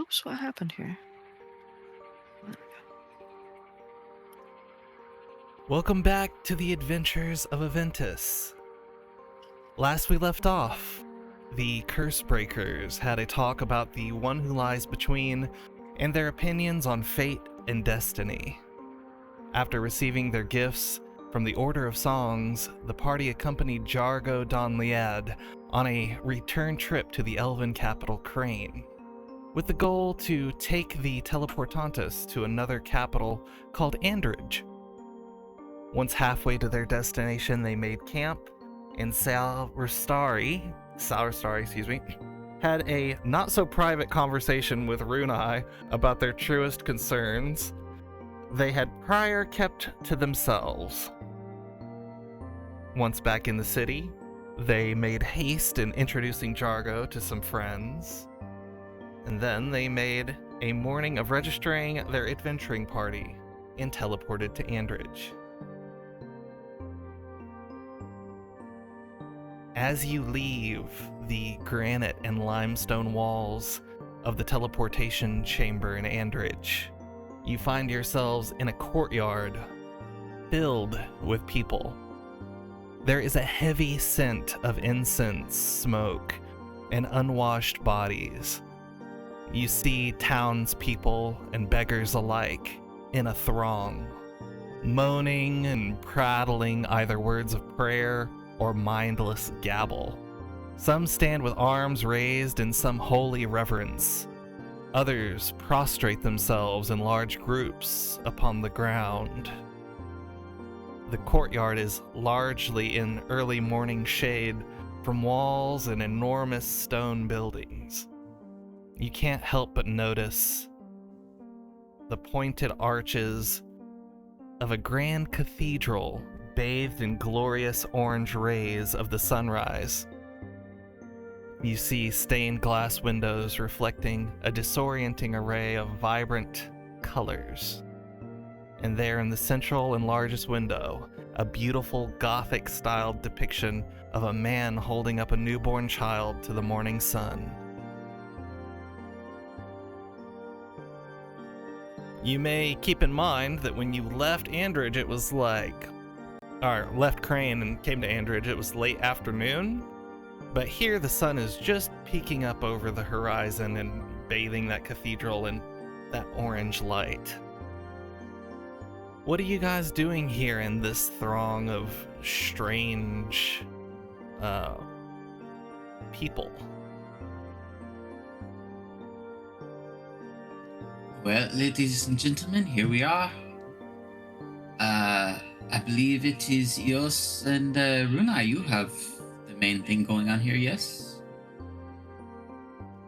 Oops, what happened here? Welcome back to the Adventures of Aventus. Last we left off, the Curse Breakers had a talk about the one who lies between and their opinions on fate and destiny. After receiving their gifts from the Order of Songs, the party accompanied Jargo Don Liad on a return trip to the elven capital Crane, with the goal to take the Teleportantus to another capital called Andridge. Once halfway to their destination, they made camp, and Saurstari, had a not-so-private conversation with Runai about their truest concerns they had prior kept to themselves. Once back in the city, they made haste in introducing Jargo to some friends, and then they made a morning of registering their adventuring party and teleported to Andridge. As you leave the granite and limestone walls of the teleportation chamber in Andridge, you find yourselves in a courtyard filled with people. There is a heavy scent of incense, smoke, and unwashed bodies. You see townspeople and beggars alike in a throng, moaning and prattling either words of prayer or mindless gabble. Some stand with arms raised in some holy reverence. Others prostrate themselves in large groups upon the ground. The courtyard is largely in early morning shade from walls and enormous stone buildings. You can't help but notice the pointed arches of a grand cathedral bathed in glorious orange rays of the sunrise. You see stained glass windows reflecting a disorienting array of vibrant colors. And there in the central and largest window, a beautiful Gothic-styled depiction of a man holding up a newborn child to the morning sun. You may keep in mind that when you left Andridge, it was left Crane and came to Andridge, it was late afternoon. But here the sun is just peeking up over the horizon and bathing that cathedral in that orange light. What are you guys doing here in this throng of strange people? Well, ladies and gentlemen, here we are. I believe it is Eos and Runa. You have the main thing going on here, yes?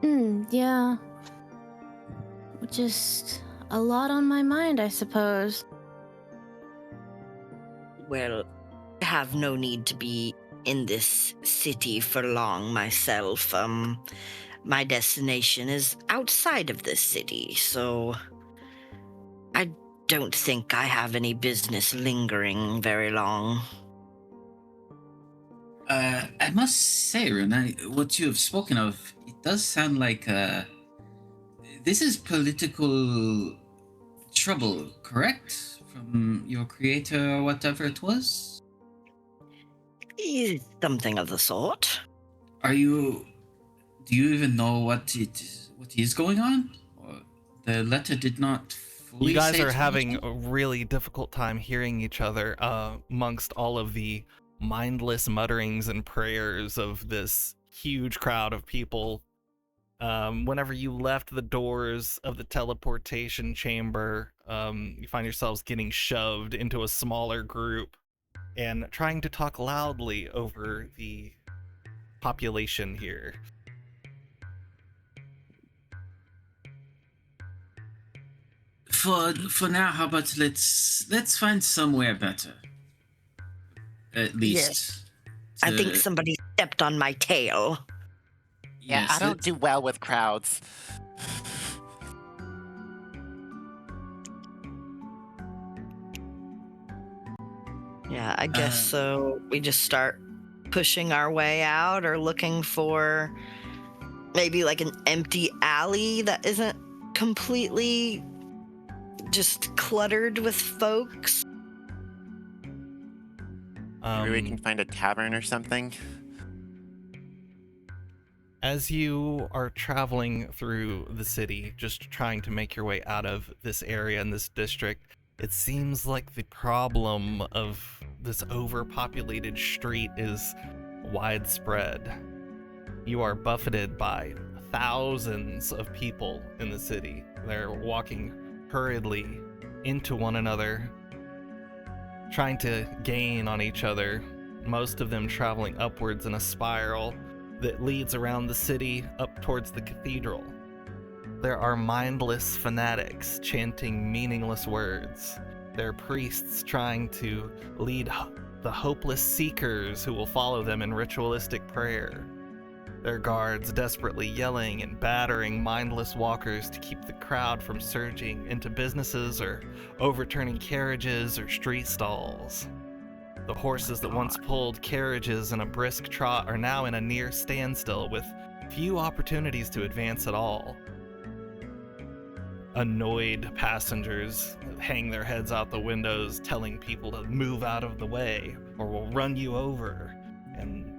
Yeah. Just a lot on my mind, I suppose. Well, I have no need to be in this city for long myself. My destination is outside of this city, so I don't think I have any business lingering very long. I must say, Runa, what you have spoken of, it does sound like this is political trouble, correct? From your creator or whatever it was? Something of the sort. Do you even know what is going on? Or the letter did not fully You guys say are having much? a really difficult time hearing each other amongst all of the mindless mutterings and prayers of this huge crowd of people. Whenever you left the doors of the teleportation chamber, you find yourselves getting shoved into a smaller group and trying to talk loudly over the population here. For now, how about let's find somewhere better. At least. I think somebody stepped on my tail. Yeah, Yes, I don't do well with crowds. Yeah, I guess so. We just start pushing our way out or looking for maybe like an empty alley that isn't completely just cluttered with folks? Maybe we can find a tavern or something. As you are traveling through the city, just trying to make your way out of this area and this district, it seems like the problem of this overpopulated street is widespread. You are buffeted by thousands of people in the city. They're walking hurriedly into one another, trying to gain on each other, most of them traveling upwards in a spiral that leads around the city up towards the cathedral. There are mindless fanatics chanting meaningless words. There are priests trying to lead the hopeless seekers who will follow them in ritualistic prayer. There are guards desperately yelling and battering mindless walkers to keep the crowd from surging into businesses or overturning carriages or street stalls. The horses that once pulled carriages in a brisk trot are now in a near standstill with few opportunities to advance at all. Annoyed passengers hang their heads out the windows telling people to move out of the way or we'll run you over, and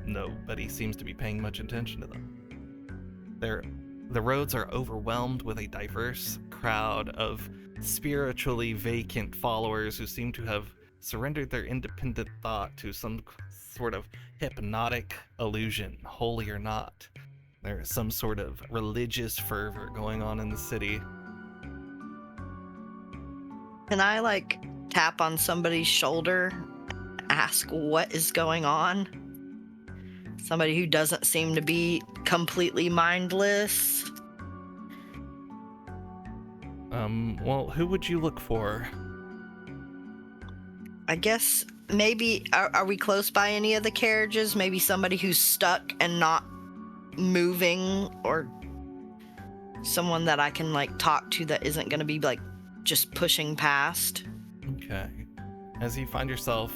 nobody seems to be paying much attention to them. The roads are overwhelmed with a diverse crowd of spiritually vacant followers who seem to have surrendered their independent thought to some sort of hypnotic illusion, holy or not. There is some sort of religious fervor going on in the city. Can I, tap on somebody's shoulder, ask what is going on? Somebody who doesn't seem to be completely mindless. Well, who would you look for? I guess maybe, are we close by any of the carriages? Maybe somebody who's stuck and not moving, or someone that I can talk to that isn't going to be just pushing past. Okay. As you find yourself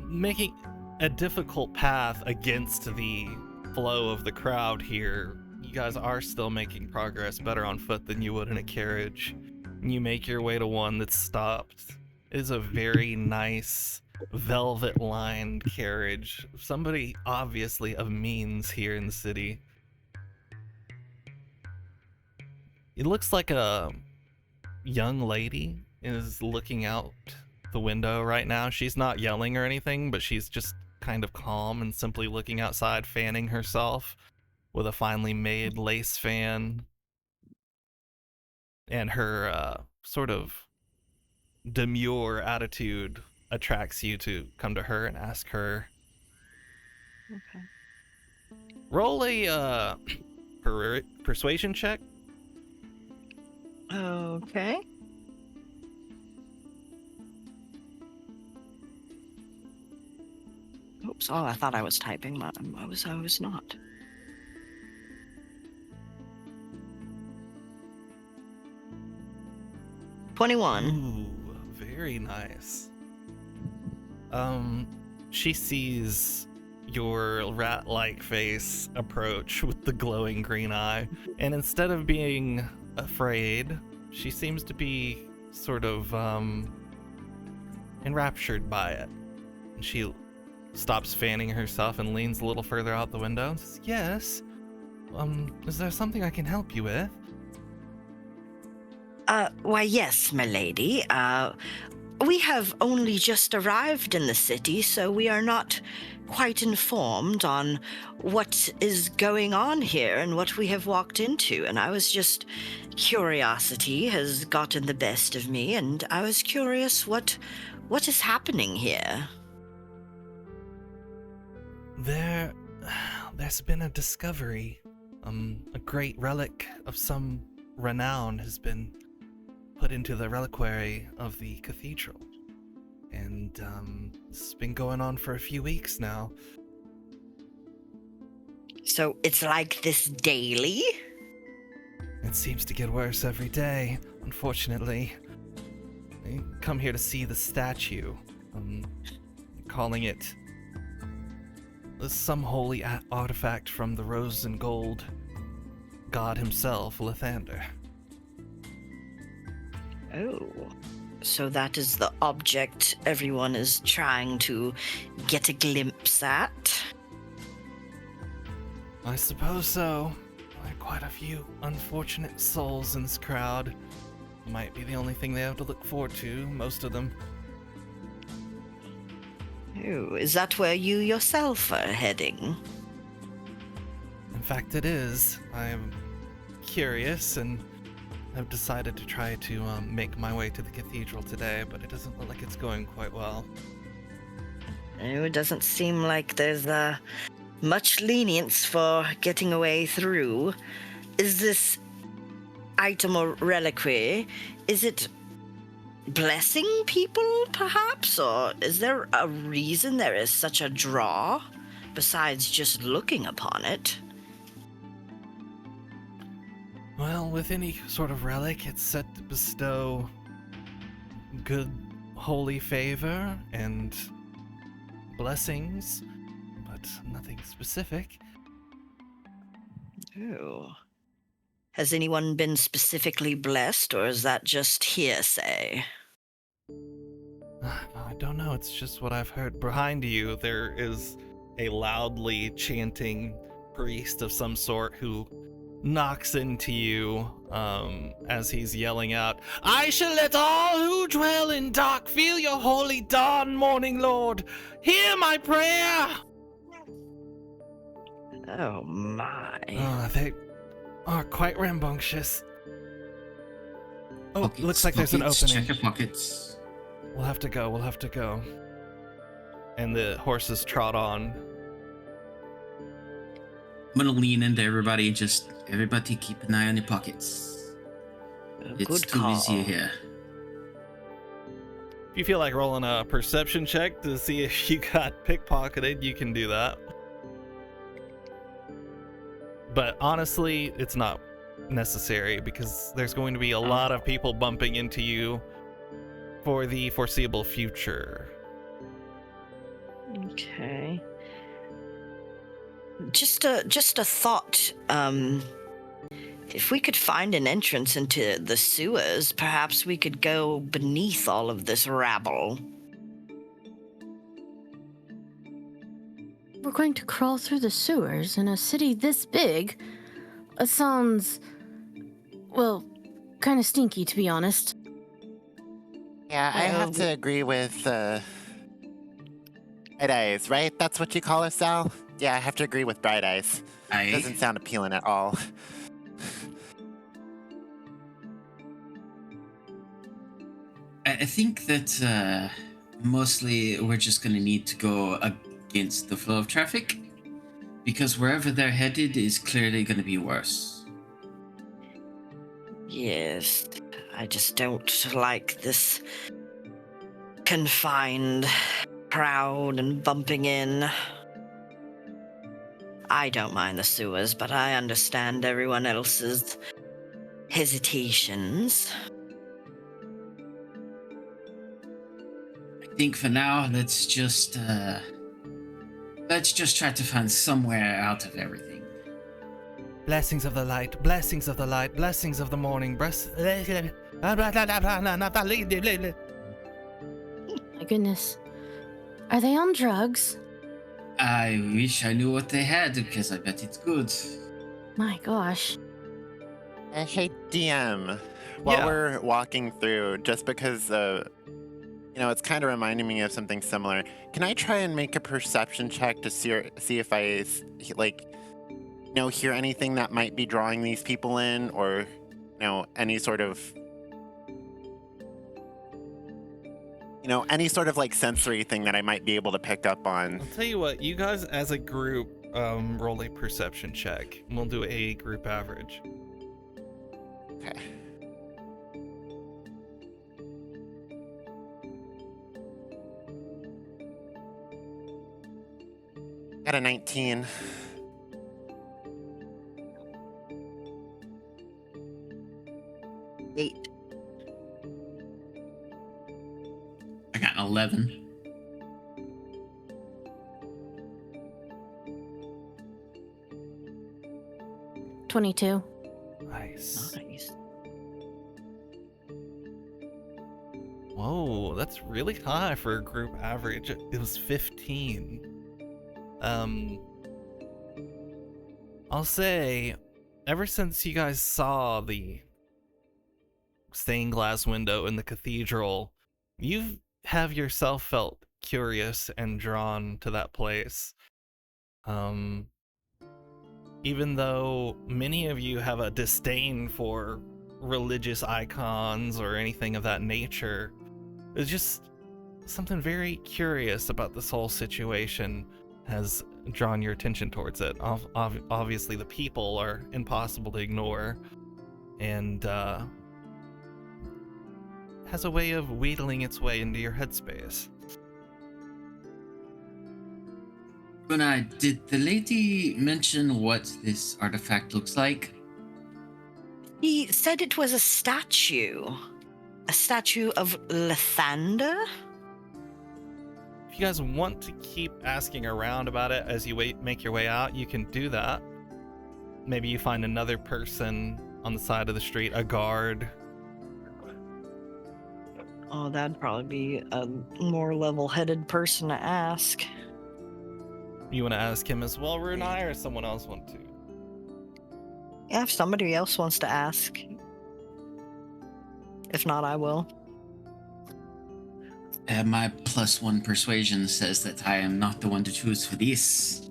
making a difficult path against the flow of the crowd here, you guys are still making progress better on foot than you would in a carriage. You make your way to one that's stopped. It is a very nice velvet-lined carriage. Somebody obviously of means here in the city. It looks like a young lady is looking out the window right now. She's not yelling or anything, but she's just kind of calm and simply looking outside, fanning herself with a finely made lace fan. And her sort of demure attitude attracts you to come to her and ask her. Okay. Roll a persuasion check. Okay. Oops. Oh, I thought I was typing. I was not. $21. Ooh, very nice. She sees your rat-like face approach with the glowing green eye, and instead of being afraid, she seems to be sort of enraptured by it. And she stops fanning herself and leans a little further out the window and says, "Yes, is there something I can help you with?" Why, yes, milady. We have only just arrived in the city, so we are not quite informed on what is going on here and what we have walked into. And I was just... curiosity has gotten the best of me, and I was curious what is happening here. There's been a discovery. A great relic of some renown has been put into the reliquary of the cathedral. And it's been going on for a few weeks now. So it's like this daily? It seems to get worse every day, unfortunately. I come here to see the statue. Calling it some holy artifact from the Rose and Gold god himself, Lathander. Oh. So that is the object everyone is trying to get a glimpse at? I suppose so. Like quite a few unfortunate souls in this crowd. Might be the only thing they have to look forward to, most of them. Oh, is that where you yourself are heading? In fact, it is. I am curious and I've decided to try to make my way to the cathedral today, but it doesn't look like it's going quite well. Oh, it doesn't seem like there's much lenience for getting away through. Is this item or reliquary, is it blessing people, perhaps? Or is there a reason there is such a draw, besides just looking upon it? Well, with any sort of relic, it's said to bestow good, holy favor and blessings, but nothing specific. Oh. Has anyone been specifically blessed, or is that just hearsay? I don't know, it's just what I've heard. Behind you, there is a loudly chanting priest of some sort who knocks into you as he's yelling out, "I shall let all who dwell in dark feel your holy dawn, morning lord. Hear my prayer." Oh my. They are quite rambunctious. Oh, Pockets, looks like there's an pockets, opening. Check your pockets. We'll have to go. And the horses trot on. I'm gonna lean into everybody. Just everybody keep an eye on your pockets. It's Good too call. busy here. If you feel like rolling a perception check to see if you got pickpocketed, you can do that. But honestly, it's not necessary because there's going to be a lot of people bumping into you for the foreseeable future. Okay. Just a thought. If we could find an entrance into the sewers, perhaps we could go beneath all of this rabble. We're going to crawl through the sewers in a city this big. It sounds, well, kind of stinky, to be honest. Yeah, I have to agree with Bright Eyes, right? That's what you call us, Sal? Yeah, I have to agree with Bright Eyes. Doesn't sound appealing at all. I think that mostly we're just gonna need to go against the flow of traffic, because wherever they're headed is clearly gonna be worse. Yes, I just don't like this confined crowd and bumping in. I don't mind the sewers, but I understand everyone else's hesitations. I think for now, let's just try to find somewhere out of everything. Blessings of the light, blessings of the light, blessings of the morning, My goodness. Are they on drugs? I wish I knew what they had, because I bet it's good. My gosh. Hey, DM, while Yeah. we're walking through, just because, it's kind of reminding me of something similar, can I try and make a perception check to see if I, hear anything that might be drawing these people in, or, any sort of, sensory thing that I might be able to pick up on? I'll tell you what, you guys as a group roll a perception check. We'll do a group average. Okay. Got a 19. Eight. I got an 11. $22. Nice. Nice. Whoa, that's really high for a group average. It was 15. I'll say, ever since you guys saw the stained glass window in the cathedral, you have yourself felt curious and drawn to that place. Even though many of you have a disdain for religious icons or anything of that nature, there's just something very curious about this whole situation has drawn your attention towards it. Obviously, the people are impossible to ignore, and has a way of wheedling its way into your headspace. Bruna, did the lady mention what this artifact looks like? He said it was a statue. A statue of Lathander? If you guys want to keep asking around about it as you make your way out, you can do that. Maybe you find another person on the side of the street, a guard. Oh, that'd probably be a more level-headed person to ask. You want to ask him as well, Runai, or someone else want to? Yeah, if somebody else wants to ask. If not, I will. My +1 persuasion says that I am not the one to choose for this.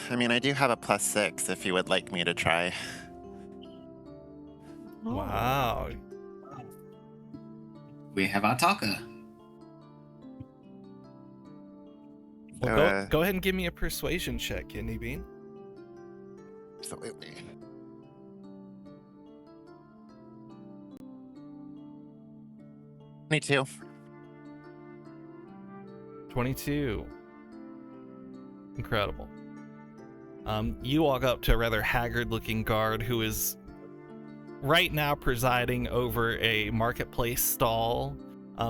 I mean, I do have a +6 if you would like me to try. Oh. Wow. We have Ataka. Well, go ahead and give me a persuasion check, Kidney Bean. Absolutely. Me too. 22. Incredible. You walk up to a rather haggard-looking guard who is right now presiding over a marketplace stall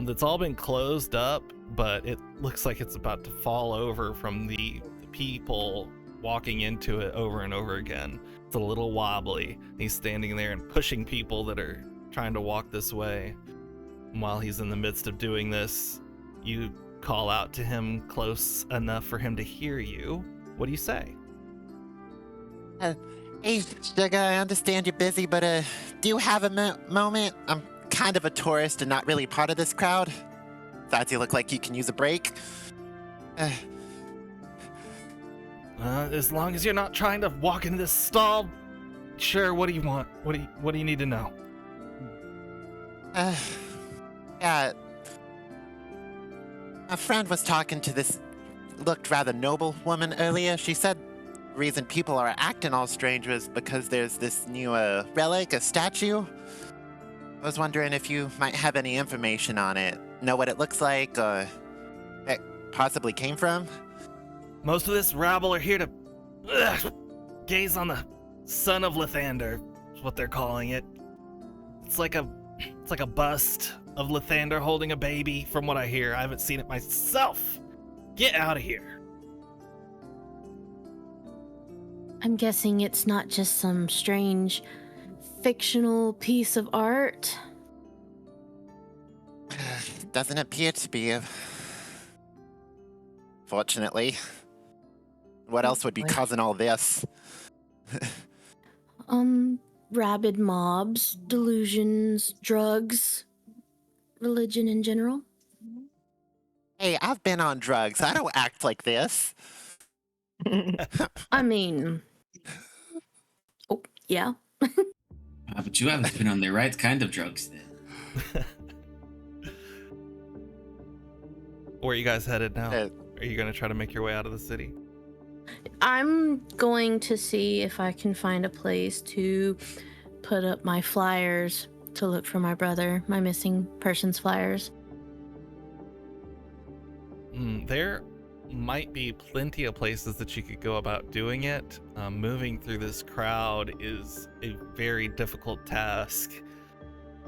that's all been closed up, but it looks like it's about to fall over from the people walking into it over and over again. It's a little wobbly. He's standing there and pushing people that are trying to walk this way. And while he's in the midst of doing this, you call out to him close enough for him to hear you. What do you say? Hey, Sugar, I understand you're busy, but do you have a moment? I'm kind of a tourist and not really part of this crowd. Besides, you look like you can use a break. As long as you're not trying to walk into this stall, sure. What do you want? What do you need to know? Yeah. A friend was talking to this looked rather noble woman earlier. She said the reason people are acting all strange was because there's this new relic, a statue. I was wondering if you might have any information on it. Know what it looks like, or it possibly came from? Most of this rabble are here to gaze on the son of Lathander, is what they're calling it. It's like a bust of Lathander holding a baby, from what I hear. I haven't seen it myself. Get out of here. I'm guessing it's not just some strange fictional piece of art. Doesn't appear to be. Fortunately. What else would be causing all this? Rabid mobs, delusions, drugs, religion in general. Hey, I've been on drugs. I don't act like this. I mean, oh, yeah. But you haven't been on the right kind of drugs then. Where are you guys headed now? Uh, Are you going to try to make your way out of the city? I'm going to see if I can find a place to put up my flyers to look for my brother, my missing persons flyers. There might be plenty of places that you could go about doing it. Moving through this crowd is a very difficult task.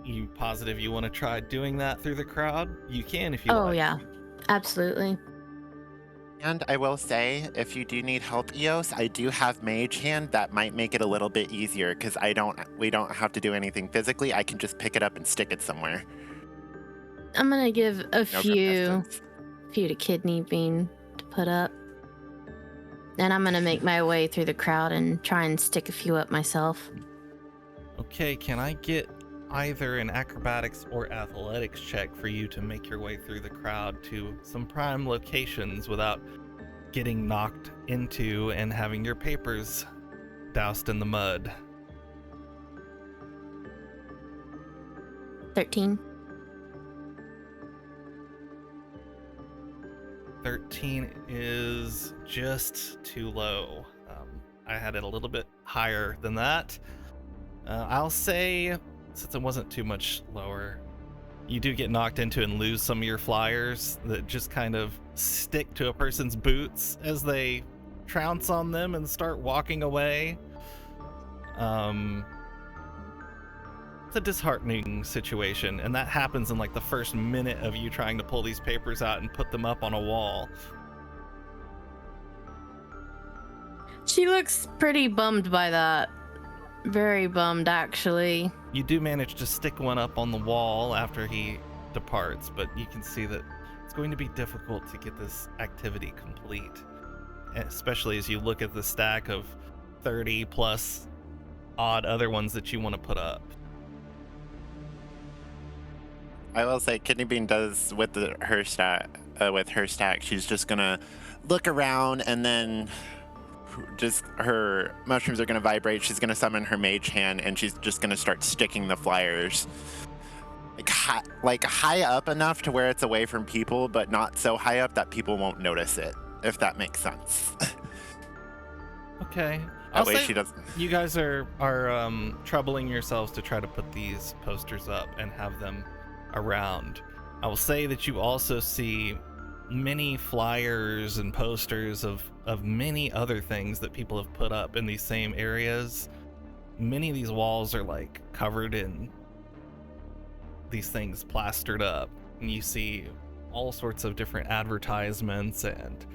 You positive you want to try doing that through the crowd? You can if you like. Oh, yeah. Absolutely. And I will say, if you do need help, Eos, I do have Mage Hand that might make it a little bit easier because we don't have to do anything physically. I can just pick it up and stick it somewhere. I'm gonna give a No few contestants. to Kidney Bean to put up. And I'm gonna make my way through the crowd and try and stick a few up myself. Okay, can I get either an acrobatics or athletics check for you to make your way through the crowd to some prime locations without getting knocked into and having your papers doused in the mud? 13. 13 is just too low. I had it a little bit higher than that. I'll say, since it wasn't too much lower, you do get knocked into and lose some of your flyers that just kind of stick to a person's boots as they trounce on them and start walking away. It's a disheartening situation, and that happens in like the first minute of you trying to pull these papers out and put them up on a wall. She looks pretty bummed by that. Very bummed, actually. You do manage to stick one up on the wall after he departs, but you can see that it's going to be difficult to get this activity complete, especially as you look at the stack of 30 plus odd other ones that you want to put up. I will say, Kidney Bean does with her stack. She's just gonna look around, and then just her mushrooms are gonna vibrate. She's gonna summon her Mage Hand, and she's just gonna start sticking the flyers like high up enough to where it's away from people, but not so high up that people won't notice it. If that makes sense. Okay. That way she doesn't. You guys are troubling yourselves to try to put these posters up and have them around. I will say that you also see many flyers and posters of many other things that people have put up in these same areas. Many of these walls are like covered in these things plastered up, and you see all sorts of different advertisements and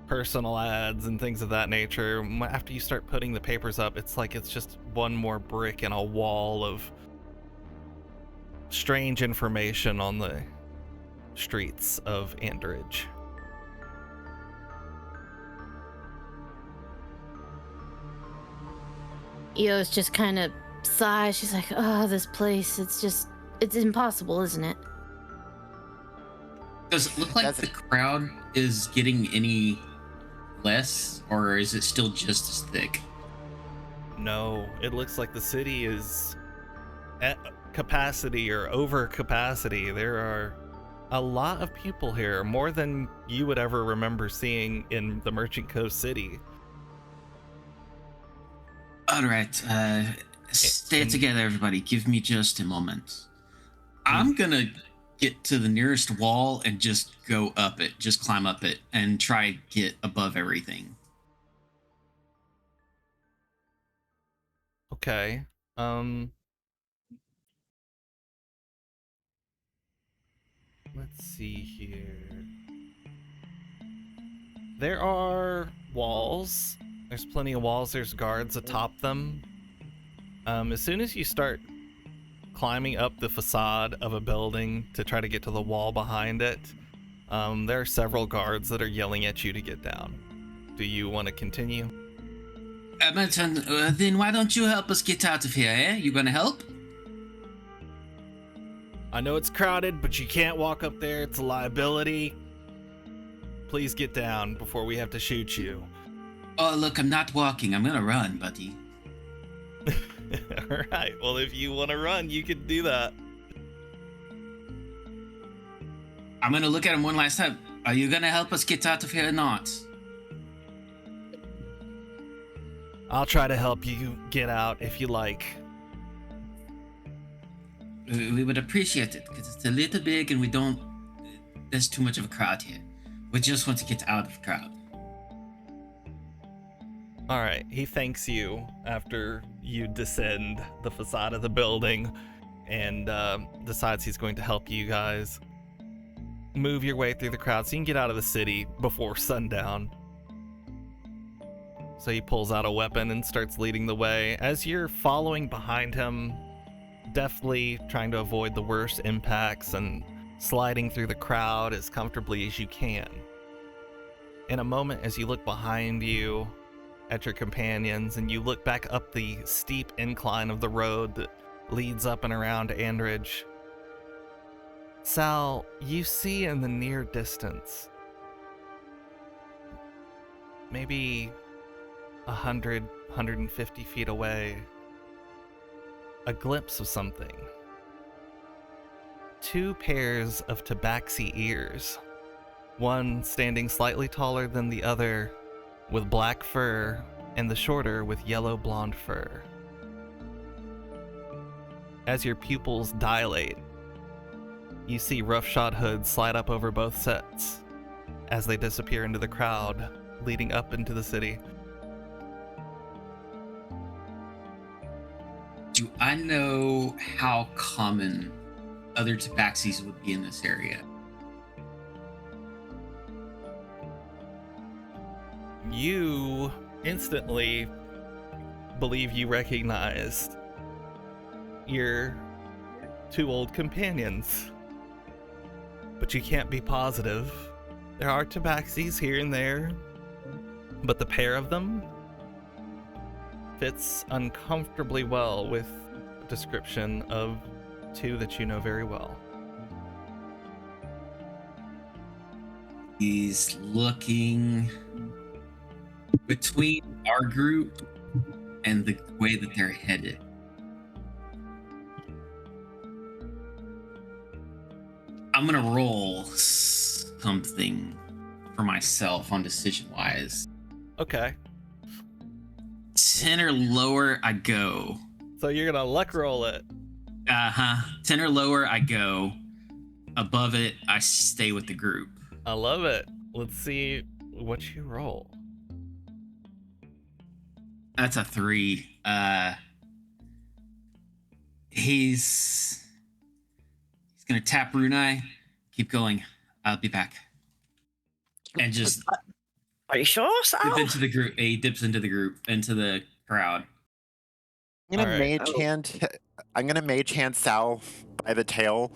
personal ads and things of that nature. After you start putting the papers up, it's like it's just one more brick in a wall of strange information on the streets of Andridge. Eos just kind of sighs. She's like, oh, this place, it's impossible, isn't it? Does it look like the crowd is getting any less, or is it still just as thick? No, it looks like the city is at capacity or over capacity. There are a lot of people here, more than you would ever remember seeing in the Merchant Coast City. All right, stay together, everybody. Give me just a moment. I'm gonna get to the nearest wall and just go up it, just climb up it, and try get above everything. Okay. Let's see here. There are walls. There's plenty of walls. There's guards atop them. As soon as you start climbing up the facade of a building to try to get to the wall behind it, there are several guards that are yelling at you to get down. Do you want to continue? Edmonton, then why don't you help us get out of here, eh? You gonna help? I know it's crowded, but you can't walk up there. It's a liability. Please get down before we have to shoot you. Oh, look, I'm not walking. I'm gonna run, buddy. All right. Well, if you want to run, you can do that. I'm gonna look at him one last time. Are you gonna help us get out of here or not? I'll try to help you get out if you like. We would appreciate it, because it's a little big and we don't... There's too much of a crowd here. We just want to get out of the crowd. All right. He thanks you after you descend the facade of the building and decides he's going to help you guys. move your way through the crowd so you can get out of the city before sundown. So he pulls out a weapon and starts leading the way. As you're following behind him, deftly trying to avoid the worst impacts and sliding through the crowd as comfortably as you can. In a moment, as you look behind you at your companions and you look back up the steep incline of the road that leads up and around Andridge, Sal, you see in the near distance, maybe 150 feet away, a glimpse of something. 2 pairs of tabaxi ears, one standing slightly taller than the other with black fur and the shorter with yellow blonde fur. As your pupils dilate, you see roughshod hoods slide up over both sets as they disappear into the crowd leading up into the city. Do I know how common other tabaxis would be in this area? You instantly believe you recognized your 2 old companions, but you can't be positive. There are tabaxis here and there, but the pair of them fits uncomfortably well with a description of 2 that you know very well. He's looking between our group and the way that they're headed. I'm gonna roll something for myself on decision-wise. Okay. 10 or lower, I go. So you're gonna luck roll it. 10 or lower, I go. Above it, I stay with the group. I love it. Let's see what you roll. That's a 3. He's gonna tap Runai, keep going. I'll be back. And just Are you sure, Sal? dip into the group. He dips into the group, into the crowd. I'm gonna Alright. I'm gonna mage hand Sal by the tail.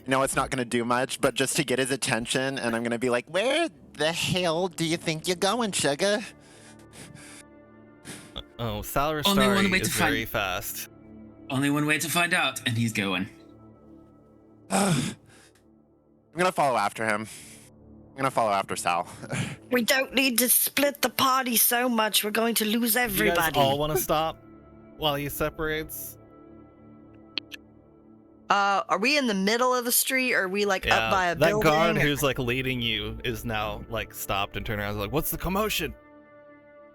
No, it's not gonna do much, but just to get his attention, and I'm gonna be like, "Where the hell do you think you're going, sugar?" Oh, Sal Only one way is to very find- fast. Only one way to find out, and he's going. I'm gonna follow after him. I'm gonna follow after Sal. We don't need to split the party so much. We're going to lose You everybody. guys all want to stop while he separates? Are we in the middle of the street, or are we like up by a that building? guard who's like leading you is now like stopped and turned around. Like, what's the commotion?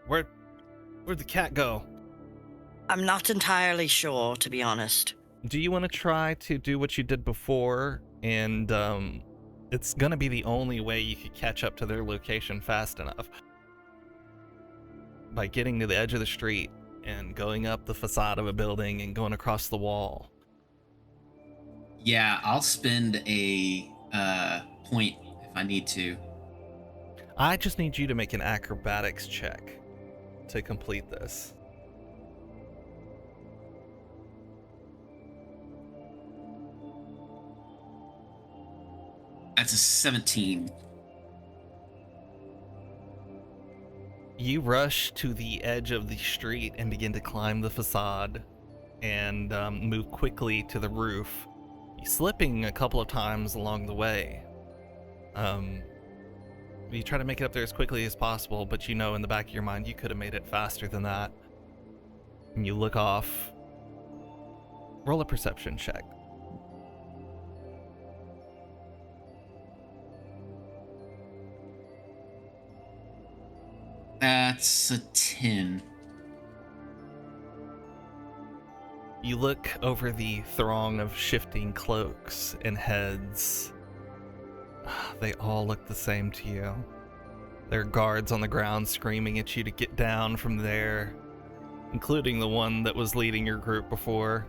Where'd the cat go? I'm not entirely sure, to be honest. Do you want to try to do what you did before? And it's gonna be the only way you could catch up to their location fast enough. By getting to the edge of the street and going up the facade of a building and going across the wall. Yeah, I'll spend a point if I need to. I just need you to make an acrobatics check to complete this. That's a 17. You rush to the edge of the street and begin to climb the facade and move quickly to the roof, slipping a couple of times along the way. You try to make it up there as quickly as possible, but you know in the back of your mind you could have made it faster than that. And you look off. Roll a perception check. That's a 10. You look over the throng of shifting cloaks and heads. They all look the same to you. There are guards on the ground screaming at you to get down from there, including the one that was leading your group before.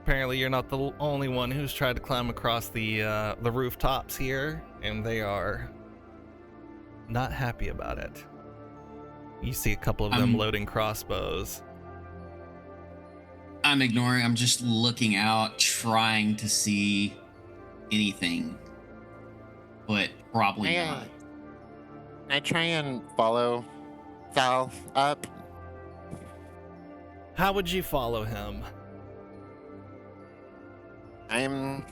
Apparently, you're not the only one who's tried to climb across the rooftops here, and they are not happy about it. You see a couple of them loading crossbows. I'm ignoring. I'm just looking out, trying to see anything, but probably not. I try and follow Sal up. How would you follow him? I'm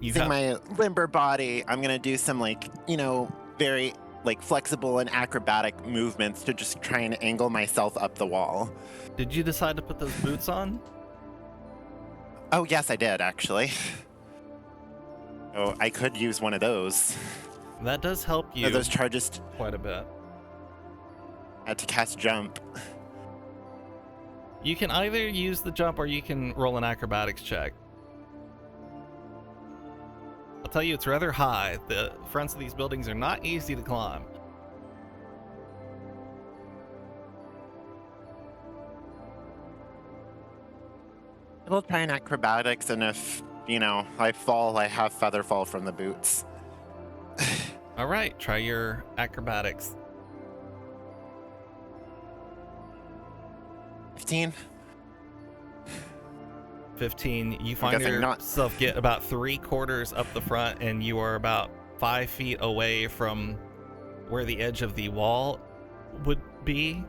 using my limber body. I'm gonna do some very flexible and acrobatic movements to just try and angle myself up the wall. Did you decide to put those boots on? Oh yes, I did actually. Oh, I could use one of those. That does help you. Those charges quite a bit. I had to cast jump. You can either use the jump or you can roll an acrobatics check. I'll tell you, it's rather high. The fronts of these buildings are not easy to climb. I'll try an acrobatics, and if, I fall, I have feather fall from the boots. All right, try your acrobatics. 15. 15. You find yourself get about 3/4 up the front, and you are about 5 feet away from where the edge of the wall would be,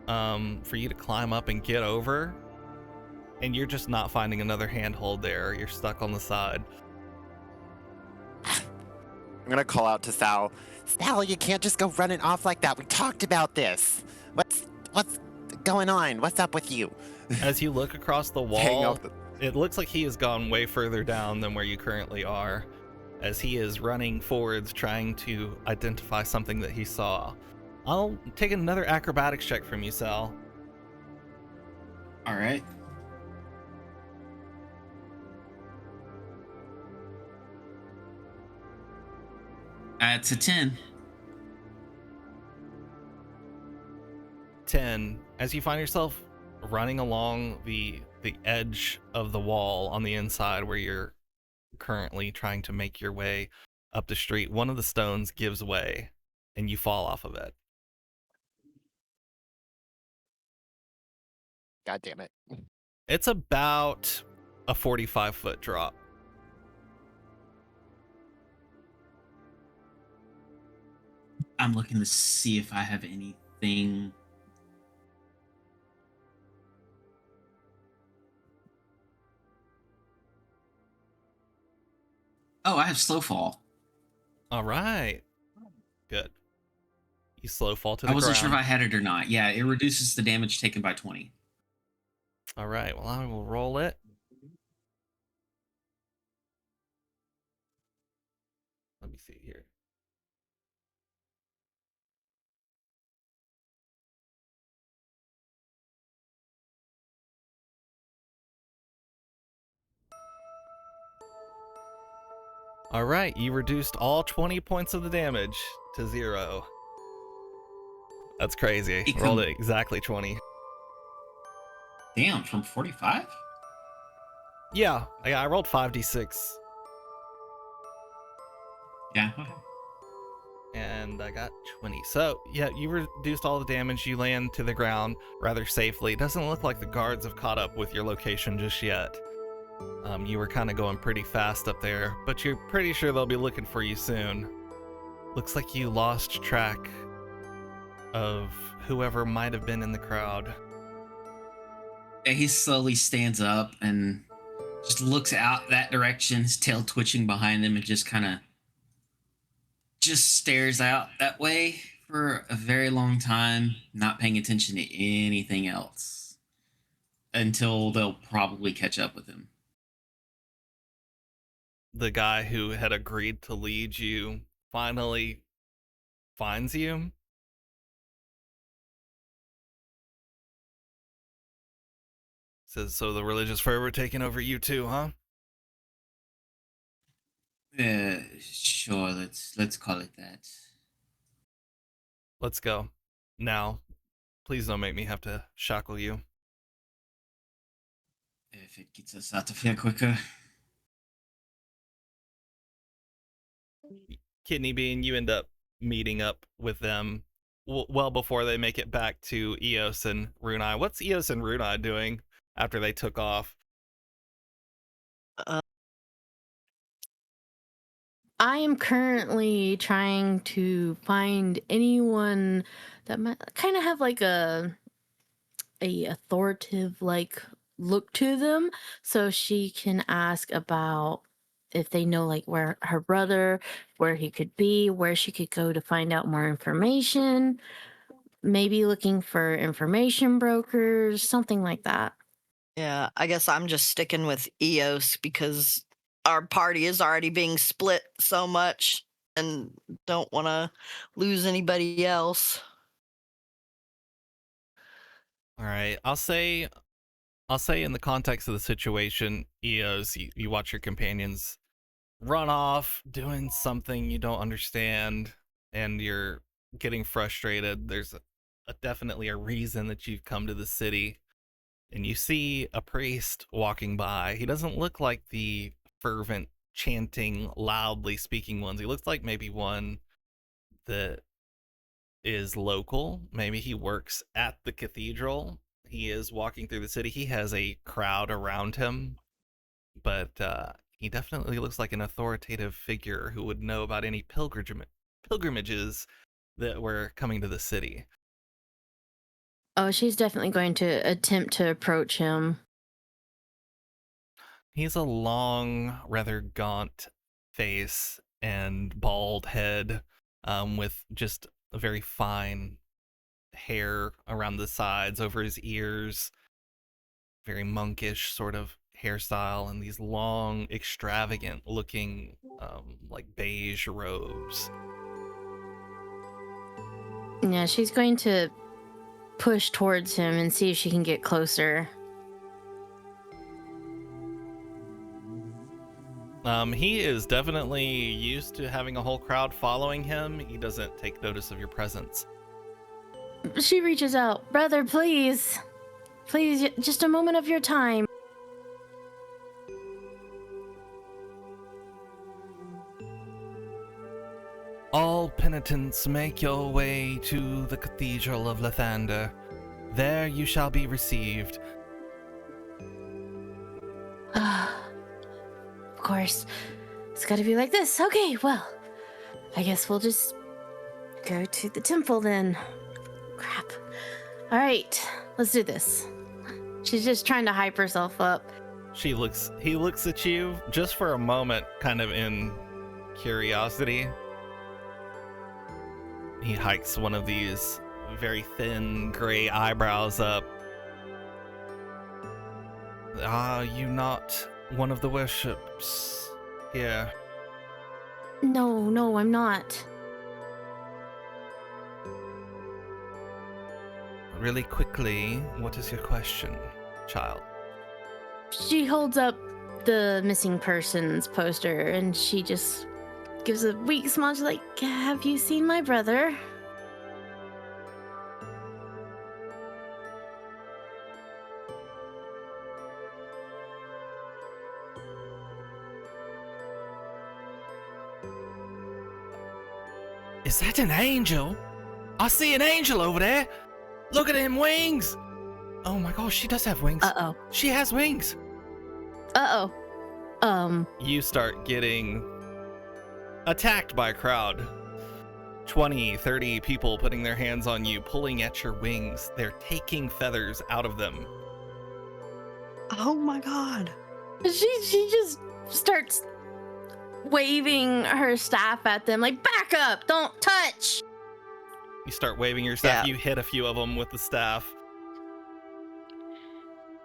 for you to climb up and get over. And you're just not finding another handhold there. You're stuck on the side. I'm gonna call out to Sal. Sal, you can't just go running off like that. We talked about this. What's going on? What's up with you? As you look across the wall, it looks like he has gone way further down than where you currently are, as he is running forwards trying to identify something that he saw. I'll take another acrobatics check from you, Sal. All right. It's a 10. 10. As you find yourself running along the edge of the wall on the inside where you're currently trying to make your way up the street, one of the stones gives way and you fall off of it. God damn it. It's about a 45-foot drop. I'm looking to see if I have anything. Oh, I have slow fall. All right. Good. You slow fall to the ground. I wasn't sure if I had it or not. Yeah, it reduces the damage taken by 20. All right. Well, I will roll it. Let me see here. All right, you reduced all 20 points of the damage to 0. That's crazy. Rolled it exactly 20. Damn, from 45? Yeah, I rolled 5d6. Yeah. And I got 20. So, yeah, you reduced all the damage. You land to the ground rather safely. It doesn't look like the guards have caught up with your location just yet. You were kind of going pretty fast up there, but you're pretty sure they'll be looking for you soon. Looks like you lost track of whoever might have been in the crowd. He slowly stands up and just looks out that direction, his tail twitching behind him, and just kind of just stares out that way for a very long time, not paying attention to anything else until they'll probably catch up with him. The guy who had agreed to lead you finally finds you. Says, so the religious fervor taking over you too, huh? Sure, let's call it that. Let's go. Now, please don't make me have to shackle you. if it gets us out of here quicker. Kidney Bean, you end up meeting up with them well before they make it back to Eos and Runai. What's Eos and Runai doing after they took off? I am currently trying to find anyone that might kind of have like a authoritative like look to them, so she can ask about if they know like where her brother, where he could be, where she could go to find out more information, maybe looking for information brokers, something like that. Yeah, I guess I'm just sticking with Eos because our party is already being split so much and don't want to lose anybody else. All right, I'll say in the context of the situation, Eos, you watch your companions run off doing something you don't understand, and you're getting frustrated. There's definitely a reason that you've come to the city, and you see a priest walking by. He doesn't look like the fervent, chanting, loudly speaking ones. He looks like maybe one that is local. Maybe he works at the cathedral. He is walking through the city. He has a crowd around him, but he definitely looks like an authoritative figure who would know about any pilgrimages that were coming to the city. Oh, she's definitely going to attempt to approach him. He's a long, rather gaunt face and bald head, with just a very fine hair around the sides, over his ears, very monkish sort of hairstyle, and these long, extravagant looking, like beige robes. Yeah, she's going to push towards him and see if she can get closer. He is definitely used to having a whole crowd following him. He doesn't take notice of your presence. She reaches out. Brother, please. Please, just a moment of your time. All penitents, make your way to the Cathedral of Lathander. There you shall be received. Of course. It's gotta be like this. Okay, well, I guess we'll just go to the temple then. Crap. All right, let's do this. She's just trying to hype herself up. He looks at you just for a moment, kind of in curiosity. He hikes one of these very thin gray eyebrows up. Are you not one of the worships here? No, I'm not. Really quickly, what is your question, child? She holds up the missing persons poster and she just gives a weak smile. She's like, have you seen my brother? Is that an angel? I see an angel over there. Look at them wings. Oh my gosh, she does have wings. Uh-oh. She has wings. Uh-oh. You start getting attacked by a crowd. 20, 30 people putting their hands on you, pulling at your wings. They're taking feathers out of them. Oh my god. She just starts waving her staff at them, like, back up, don't touch. You start waving your staff. Yeah. You hit a few of them with the staff.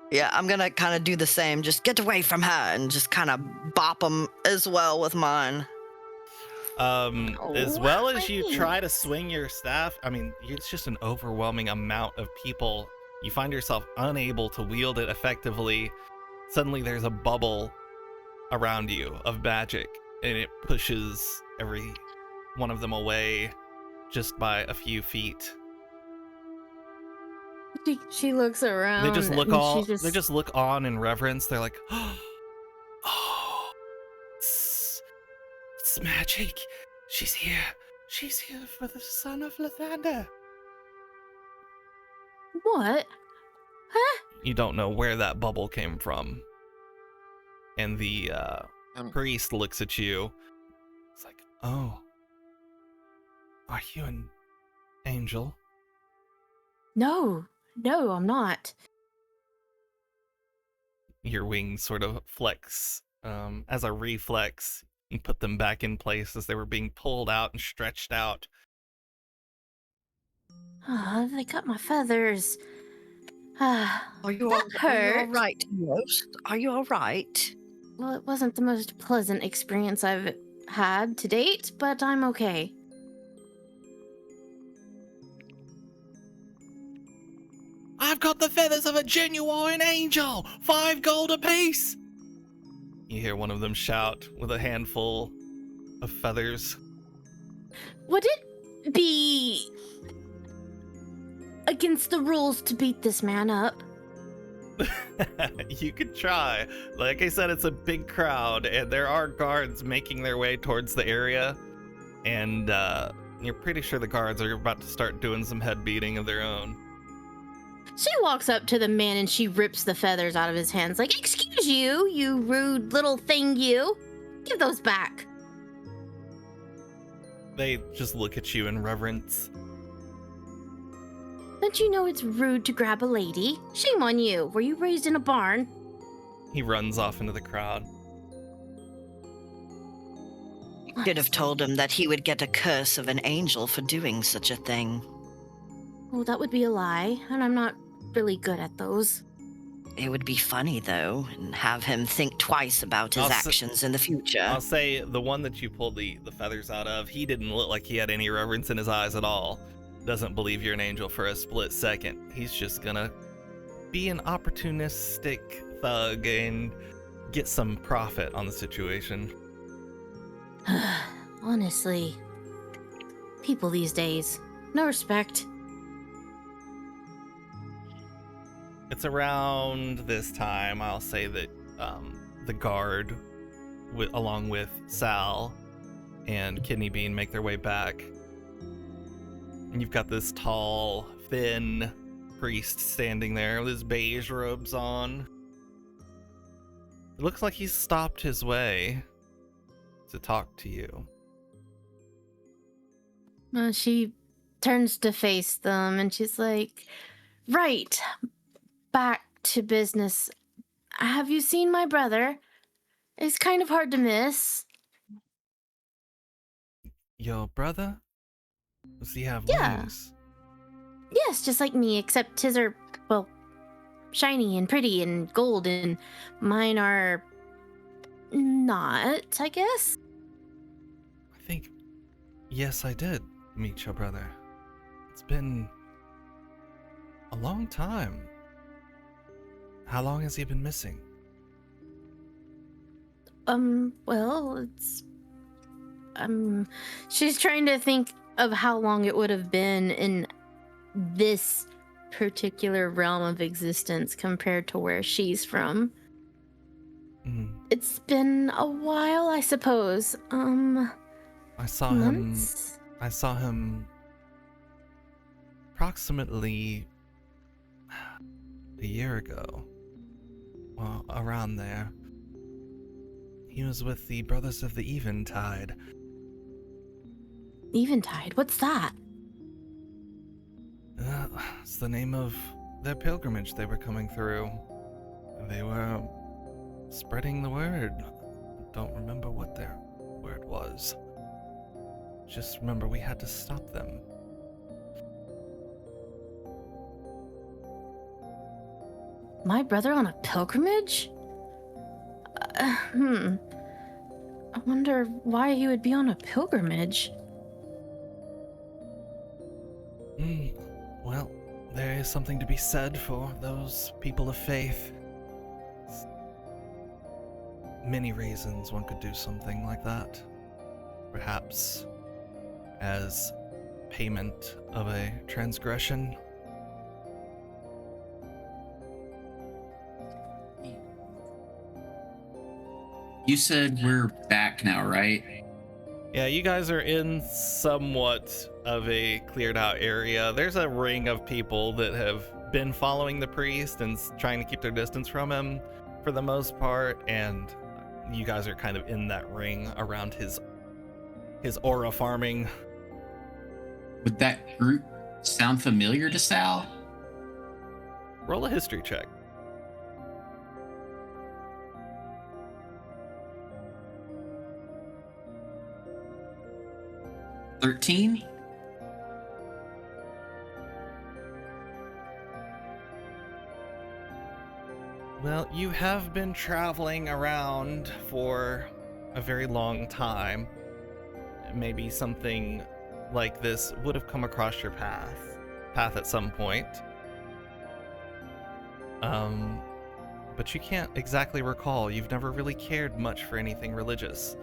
Yeah, I'm gonna kind of do the same. Just get away from her and just kind of bop them as well with mine. As well as you try to swing your staff, I mean, it's just an overwhelming amount of people. You find yourself unable to wield it effectively. Suddenly there's a bubble around you of magic, and it pushes every one of them away just by a few feet. She looks around. They just look and all. she just, They just look on in reverence. They're like, oh, it's magic. She's here. She's here for the son of Lathander. what? Huh? You don't know where that bubble came from. And the priest looks at you. It's like, oh, are you an angel? No, I'm not. Your wings sort of flex. As a reflex, you put them back in place as they were being pulled out and stretched out. Oh, they got my feathers. Ah, Are you that Are you hurt. all right, Most? Are you all right? Well, it wasn't the most pleasant experience I've had to date, but I'm okay. I've got the feathers of a genuine angel! 5 gold apiece! You hear one of them shout with a handful of feathers. Would it be against the rules to beat this man up? You could try. Like I said, it's a big crowd, and there are guards making their way towards the area. And you're pretty sure the guards are about to start doing some head beating of their own. She walks up to the man and she rips the feathers out of his hands, like, "Excuse you, you rude little thing, you. Give those back." They just look at you in reverence. Don't you know it's rude to grab a lady? Shame on you. Were you raised in a barn? He runs off into the crowd. You should have told him that he would get a curse of an angel for doing such a thing. Well, that would be a lie, and I'm not really good at those. It would be funny, though, and have him think twice about his actions in the future. I'll say the one that you pulled the feathers out of, he didn't look like he had any reverence in his eyes at all. Doesn't believe you're an angel for a split second. He's just gonna be an opportunistic thug and get some profit on the situation. Honestly, people these days, no respect. It's around this time, I'll say, that the guard, along with Sal and Kidney Bean, make their way back. And you've got this tall, thin priest standing there with his beige robes on. It looks like he's stopped his way to talk to you. She turns to face them and she's like, "Right, back to business. Have you seen my brother? It's kind of hard to miss." Your brother? Does he have Yeah. wings? Yes, just like me, except his are, well, shiny and pretty and gold, and mine are not, I guess. I think, yes, I did meet your brother. It's been a long time. How long has he been missing? Well, it's, she's trying to think of how long it would have been in this particular realm of existence compared to where she's from. It's been a while, I suppose. I saw months? I saw him approximately a year ago. Well, around there. He was with the Brothers of the Eventide. Eventide? What's that? It's the name of their pilgrimage they were coming through. They were spreading the word. Don't remember what their word was. Just remember we had to stop them. My brother on a pilgrimage? I wonder why he would be on a pilgrimage. Well, there is something to be said for those people of faith. Many reasons one could do something like that. Perhaps as payment of a transgression. You said we're back now, right? Yeah, you guys are in somewhat of a cleared out area. There's a ring of people that have been following the priest and trying to keep their distance from him for the most part, and you guys are kind of in that ring around his aura farming. Would that group sound familiar to Sal? Roll a history check. $13? Well, you have been traveling around for a very long time. Maybe something like this would have come across your path at some point. But you can't exactly recall. You've never really cared much for anything religious.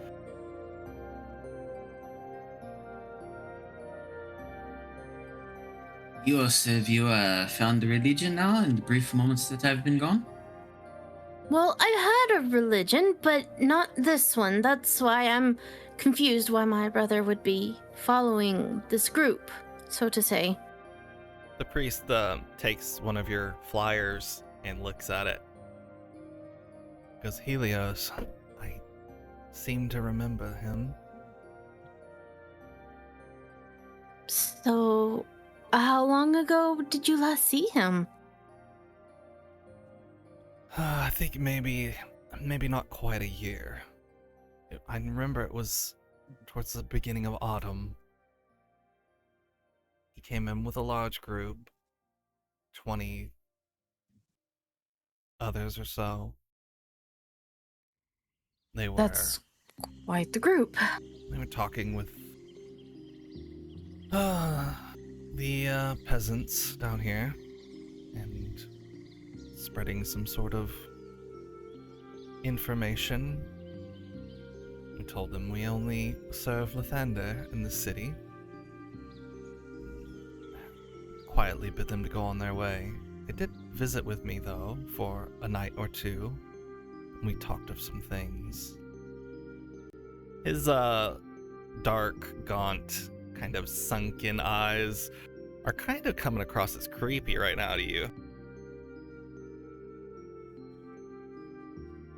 Have you found a religion now in the brief moments that I've been gone? Well, I've had a religion, but not this one. That's why I'm confused why my brother would be following this group, so to say. The priest takes one of your flyers and looks at it. Goes, Helios, I seem to remember him. So, how long ago did you last see him? I think maybe not quite a year. I remember it was towards the beginning of autumn. He came in with a large group, 20 others or so. That's quite the group. They were talking with the peasants down here and spreading some sort of information. We told them we only serve Lathander in the city. Quietly bid them to go on their way. They did visit with me, though, for a night or two. We talked of some things. His dark, gaunt, kind of sunken eyes are kind of coming across as creepy right now to you.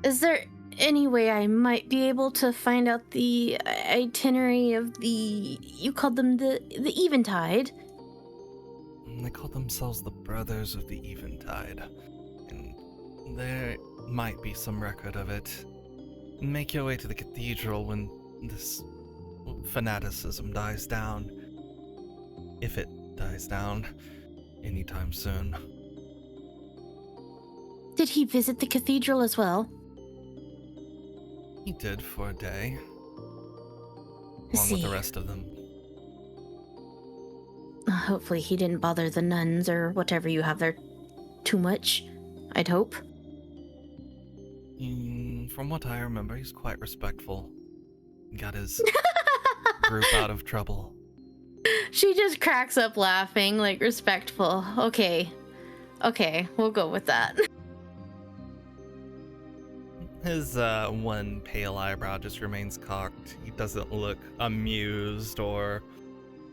Is there any way I might be able to find out the itinerary of you called them the Eventide? They call themselves the Brothers of the Eventide, and there might be some record of it. Make your way to the cathedral when this fanaticism dies down. If it dies down anytime soon. Did he visit the cathedral as well? He did for a day, I along with the see. rest of them. Hopefully he didn't bother the nuns or whatever you have there too much, I'd hope. From what I remember, he's quite respectful. Got his group out of trouble. She just cracks up laughing, like, respectful. Okay, we'll go with that. His one pale eyebrow just remains cocked. He doesn't look amused or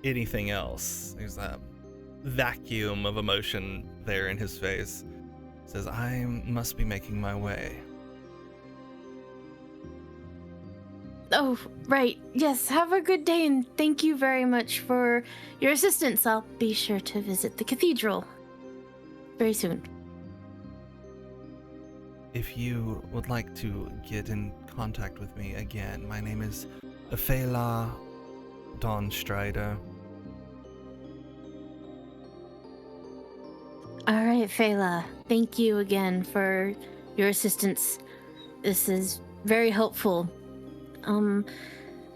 anything else. There's that vacuum of emotion there in his face. Says, I must be making my way. Oh, right. Yes, have a good day, and thank you very much for your assistance. I'll be sure to visit the cathedral very soon. If you would like to get in contact with me again, my name is Fela Dawnstrider. All right, Fela. Thank you again for your assistance. This is very helpful.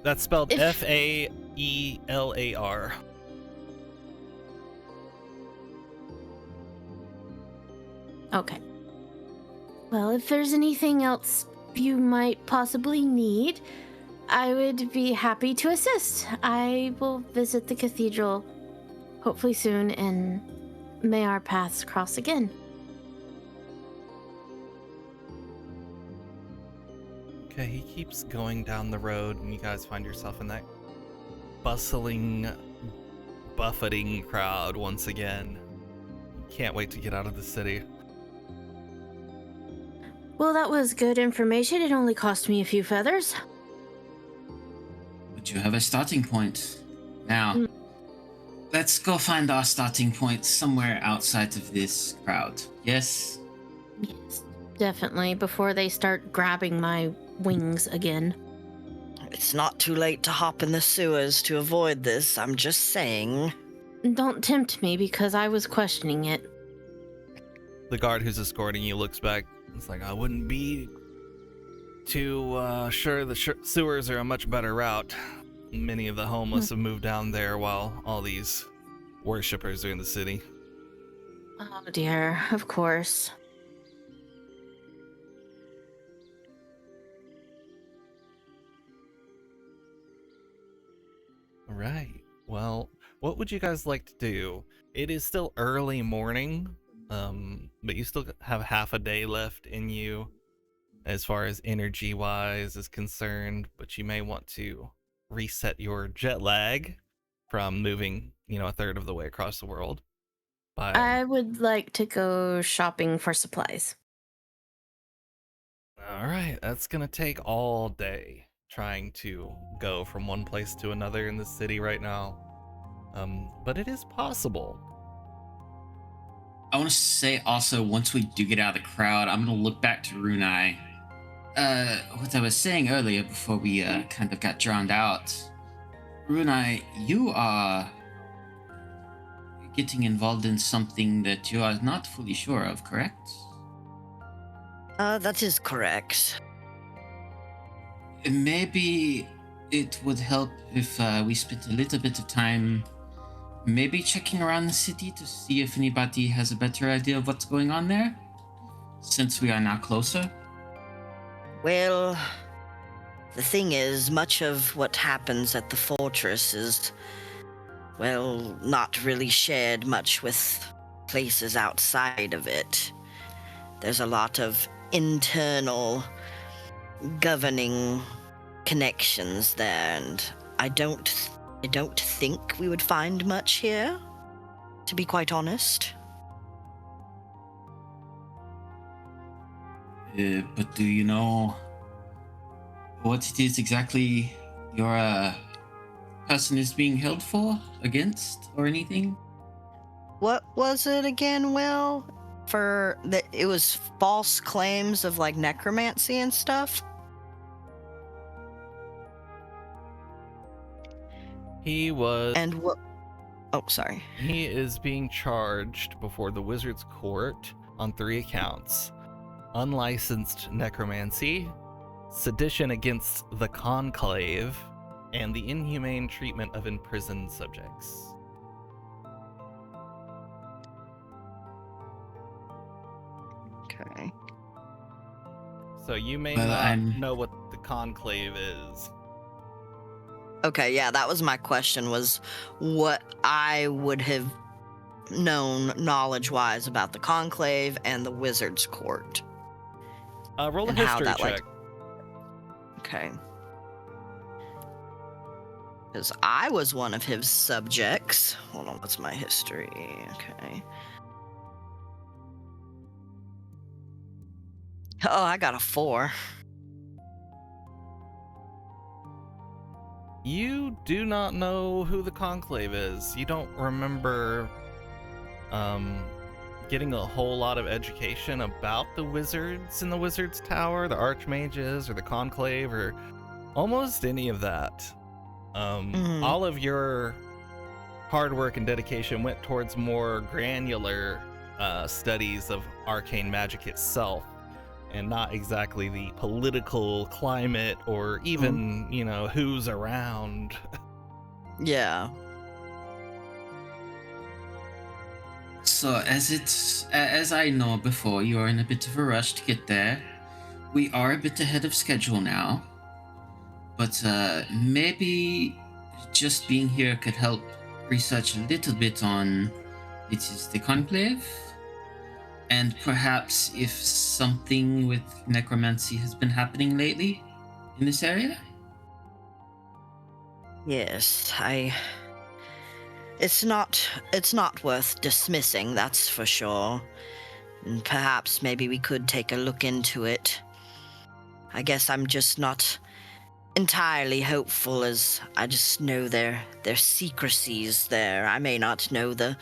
That's spelled if- Faelar. Okay. Well, if there's anything else you might possibly need, I would be happy to assist. I will visit the cathedral hopefully soon, and may our paths cross again. Okay, he keeps going down the road, and you guys find yourself in that bustling, buffeting crowd once again. Can't wait to get out of the city. Well, that was good information. It only cost me a few feathers. But you have a starting point. Now, let's go find our starting point somewhere outside of this crowd. Yes? Yes, definitely. Before they start grabbing my wings again. It's not too late to hop in the sewers to avoid this, I'm just saying. Don't tempt me because I was questioning it. The guard who's escorting you looks back. It's like, I wouldn't be too sure the sewers are a much better route. Many of the homeless have moved down there while all these worshippers are in the city. Oh dear, of course. All right. Well, what would you guys like to do? It is still early morning, but you still have half a day left in you as far as energy-wise is concerned, but you may want to reset your jet lag from moving, a third of the way across the world. I would like to go shopping for supplies. All right, that's going to take all day trying to go from one place to another in the city right now. But it is possible. I want to say also, once we do get out of the crowd, I'm going to look back to Runai. What I was saying earlier before we kind of got drowned out. Runai, you are getting involved in something that you are not fully sure of, correct? That is correct. Maybe it would help if we spent a little bit of time maybe checking around the city to see if anybody has a better idea of what's going on there, since we are now closer. Well, the thing is, much of what happens at the fortress is, well, not really shared much with places outside of it. There's a lot of internal governing connections there, and I don't think we would find much here, to be quite honest. But do you know what it is exactly your person is being held for, against, or anything? What was it again, Will? It was false claims of like necromancy and stuff? He was... And what? Oh, sorry. He is being charged before the Wizard's Court on 3 accounts: unlicensed necromancy, sedition against the Conclave, and the inhumane treatment of imprisoned subjects. Okay. So you may Well, not know what the Conclave is. Okay, yeah, that was my question, was what I would have known knowledge-wise about the Conclave and the Wizard's Court. Roll a And how history that, check. Okay. Because I was one of his subjects. Hold on, what's my history? Okay. Oh, I got a 4. You do not know who the Conclave is. You don't remember getting a whole lot of education about the wizards in the Wizard's Tower, the Archmages, or the Conclave, or almost any of that. All of your hard work and dedication went towards more granular studies of arcane magic itself, and not exactly the political climate or even, who's around. Yeah. So as I know before, you are in a bit of a rush to get there. We are a bit ahead of schedule now, but maybe just being here could help research a little bit on it is the Conclave, and perhaps if something with necromancy has been happening lately. in this area? Yes, it's not worth dismissing, that's for sure. And perhaps maybe we could take a look into it. I guess I'm just not entirely hopeful, as I just know their secrecies there. I may not know the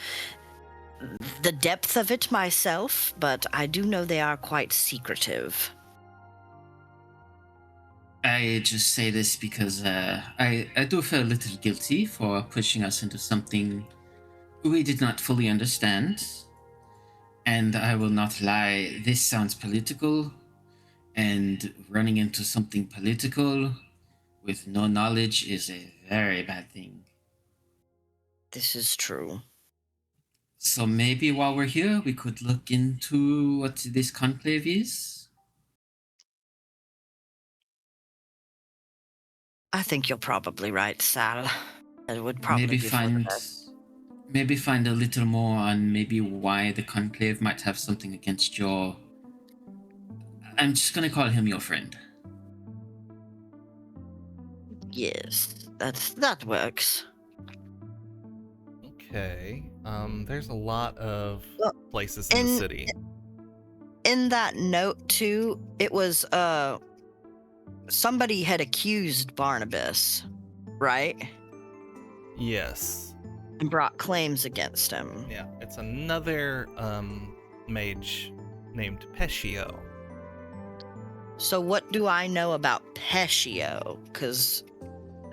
depth of it myself, but I do know they are quite secretive. I just say this because I do feel a little guilty for pushing us into something we did not fully understand. And I will not lie, this sounds political, and running into something political with no knowledge is a very bad thing. This is true. So maybe while we're here, we could look into what this conclave is. I think you're probably right, Sal. It would probably Maybe be for the find best. maybe find a little more on maybe why the conclave might have something against your. I'm just gonna call him your friend. Yes, that works. Okay. There's a lot of Well, places in the in- city. In that note, too, it was somebody had accused Barnabas, right? Yes. And brought claims against him. Yeah. It's another mage named Pescio. So what do I know about Pescio? Because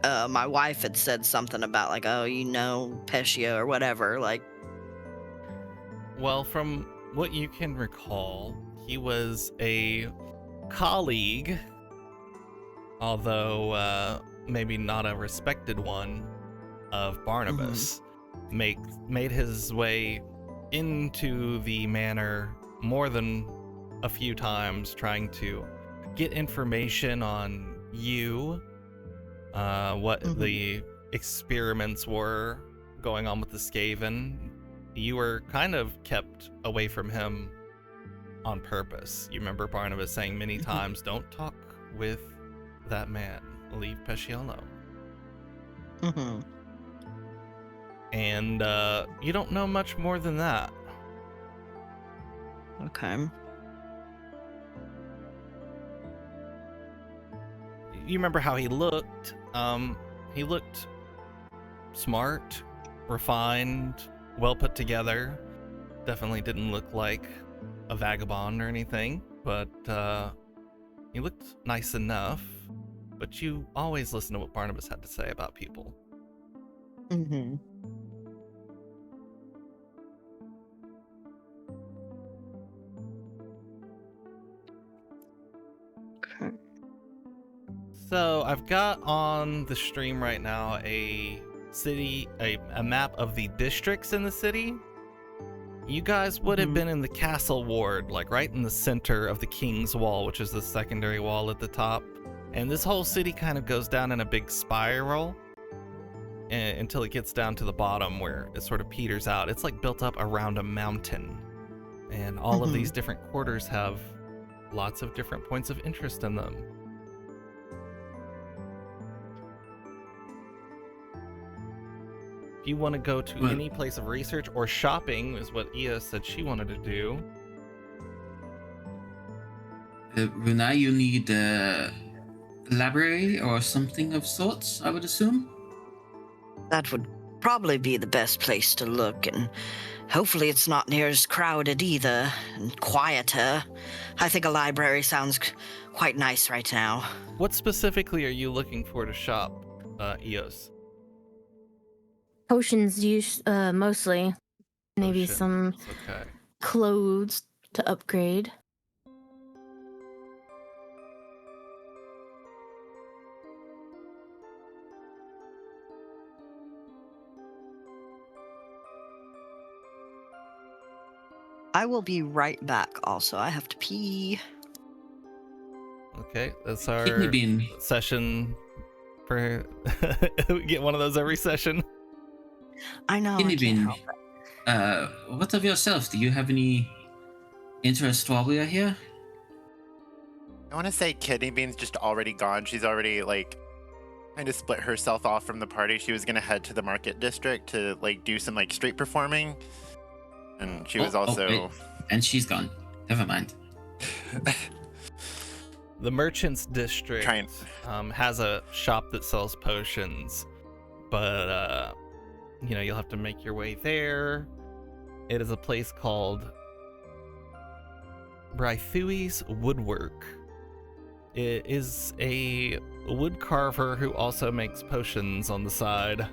my wife had said something about, like, oh, you know Pescio or whatever. Like, Well, from what you can recall, he was a colleague, although maybe not a respected one, of Barnabas. Made his way into the manor more than a few times, trying to get information on you, what the experiments were going on with the Skaven. You were kind of kept away from him on purpose. You remember Barnabas saying many times, don't talk with that man. Leave Pescio alone. And you don't know much more than that. Okay. You remember how he looked. He looked smart, refined, well put together. Definitely didn't look like a vagabond or anything, but he looked nice enough. But you always listen to what Barnabas had to say about people. Mm-hmm. Okay. So I've got on the stream right now a map of the districts in the city. You guys would have been in the castle ward, like right in the center of the King's Wall, which is the secondary wall at the top. And this whole city kind of goes down in a big spiral until it gets down to the bottom where it sort of peters out. It's like built up around a mountain. And all of these different quarters have lots of different points of interest in them. If you want to go to any place of research or shopping, is what Ia said she wanted to do. Runa, you need a library or something of sorts, I would assume? That would probably be the best place to look, and hopefully it's not near as crowded either, and quieter. I think a library sounds quite nice right now. What specifically are you looking for to shop, Eos? Potions use mostly. Maybe Potions, some okay. clothes to upgrade. I will be right back also. I have to pee. Okay, that's Kidney our bean. session for we get one of those every session. I know. Kidney I can't bean. help it. What of yourself? Do you have any interest while we are here? I want to say Kidney Bean's just already gone. She's already like kind of split herself off from the party. She was gonna head to the market district to like do some like street performing, and she was also. wait. And she's gone. Never mind. The merchants district Trying. has a shop that sells potions, but you'll have to make your way there. It is a place called Brythui's Woodwork. It is a wood carver who also makes potions on the side.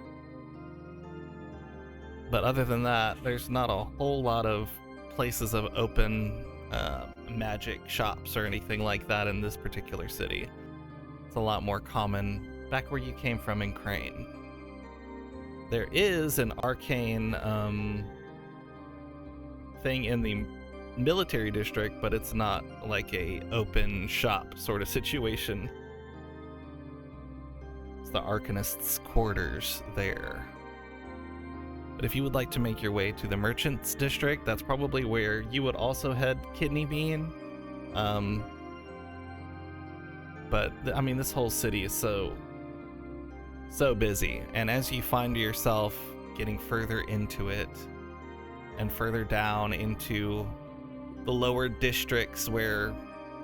But other than that, there's not a whole lot of places of open magic shops or anything like that in this particular city. It's a lot more common back where you came from in Crane. There is an arcane thing in the military district, but it's not like a open shop sort of situation. It's the Arcanist's quarters there. But if you would like to make your way to the merchants district, that's probably where you would also head, Kidney Bean. This whole city is so busy, and as you find yourself getting further into it and further down into the lower districts where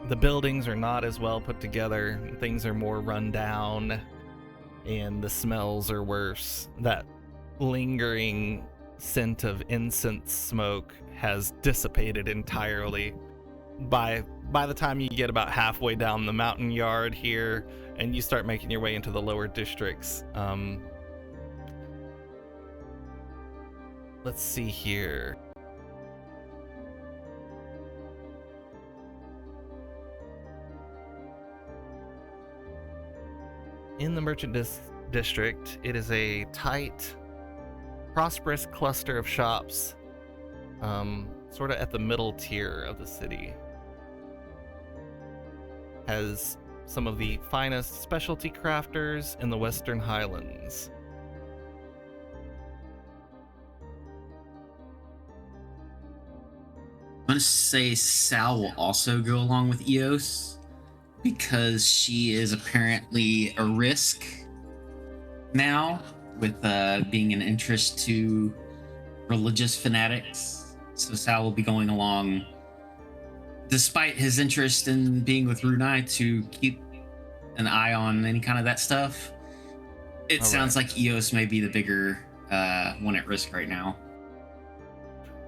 the buildings are not as well put together, things are more run down, and the smells are worse, that lingering scent of incense smoke has dissipated entirely by the time you get about halfway down the mountain yard here and you start making your way into the lower districts. Let's see here. In the merchant district, it is a tight, prosperous cluster of shops, sort of at the middle tier of the city. Has some of the finest specialty crafters in the Western Highlands. I'm going to say Sal will also go along with Eos because she is apparently a risk now with being an interest to religious fanatics. So Sal will be going along despite his interest in being with Runai to keep an eye on any kind of that stuff. It sounds like Eos may be the bigger one at risk right now.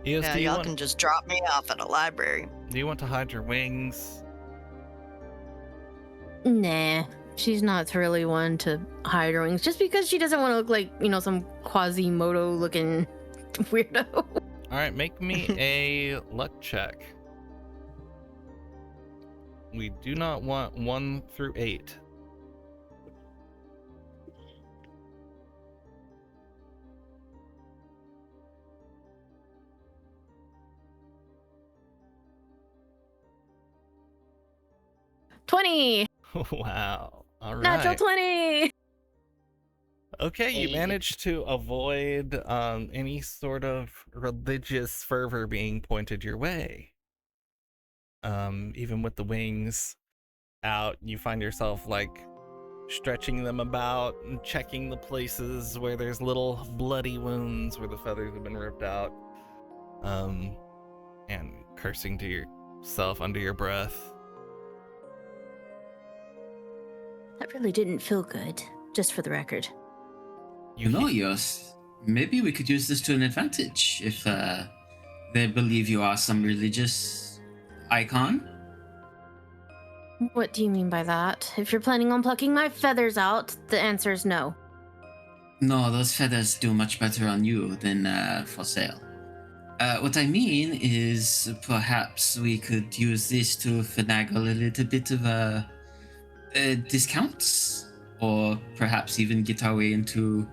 Eos, Yeah, y'all can just drop me off at a library. Do you want to hide your wings? Nah, she's not really one to hide her wings. Just because she doesn't want to look like, some Quasimodo looking weirdo. All right, make me a luck check. We do not want 1 through 8. $20. Wow. All right. Natural 20. Okay, you managed to avoid any sort of religious fervor being pointed your way. Even with the wings out, you find yourself like stretching them about and checking the places where there's little bloody wounds where the feathers have been ripped out, and cursing to yourself under your breath. That really didn't feel good, just for the record. You know, Eos, maybe we could use this to an advantage if they believe you are some religious icon. What do you mean by that? If you're planning on plucking my feathers out, the answer is no. No, those feathers do much better on you than for sale. What I mean is perhaps we could use this to finagle a little bit of discounts, or perhaps even get our way into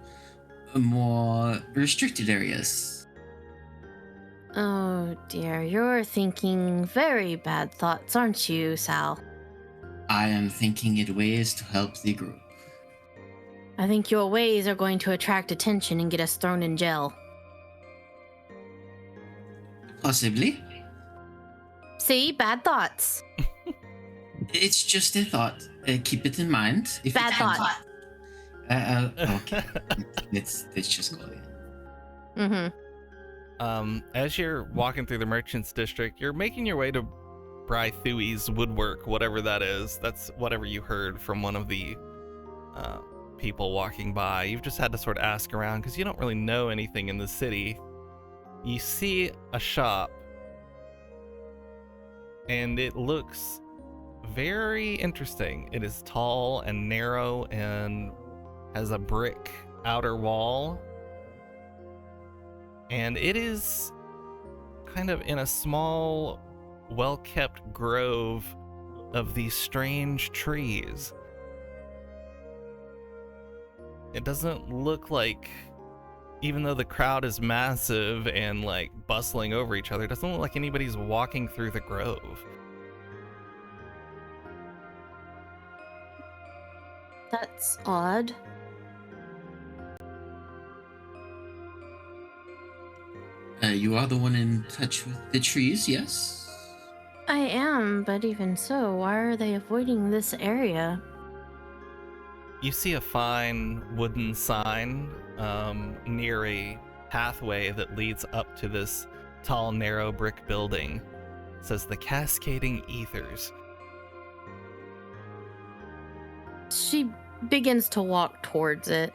more restricted areas. Oh dear, you're thinking very bad thoughts, aren't you, Sal? I am thinking it ways to help the group. I think your ways are going to attract attention and get us thrown in jail. Possibly. See? Bad thoughts. It's just a thought. Keep it in mind. If Bad it thought. Okay. let's just go there. Mm-hmm. As you're walking through the merchants district, you're making your way to Brythui's woodwork, whatever that is. That's whatever you heard from one of the people walking by. You've just had to sort of ask around because you don't really know anything in the city. You see a shop, and it looks very interesting. It is tall and narrow and has a brick outer wall. And it is kind of in a small, well-kept grove of these strange trees. It doesn't look like, even though the crowd is massive and like bustling over each other, it doesn't look like anybody's walking through the grove. That's odd. You are the one in touch with the trees, yes? I am, but even so, why are they avoiding this area? You see a fine wooden sign near a pathway that leads up to this tall, narrow brick building. It says the Cascading Ethers. She begins to walk towards it.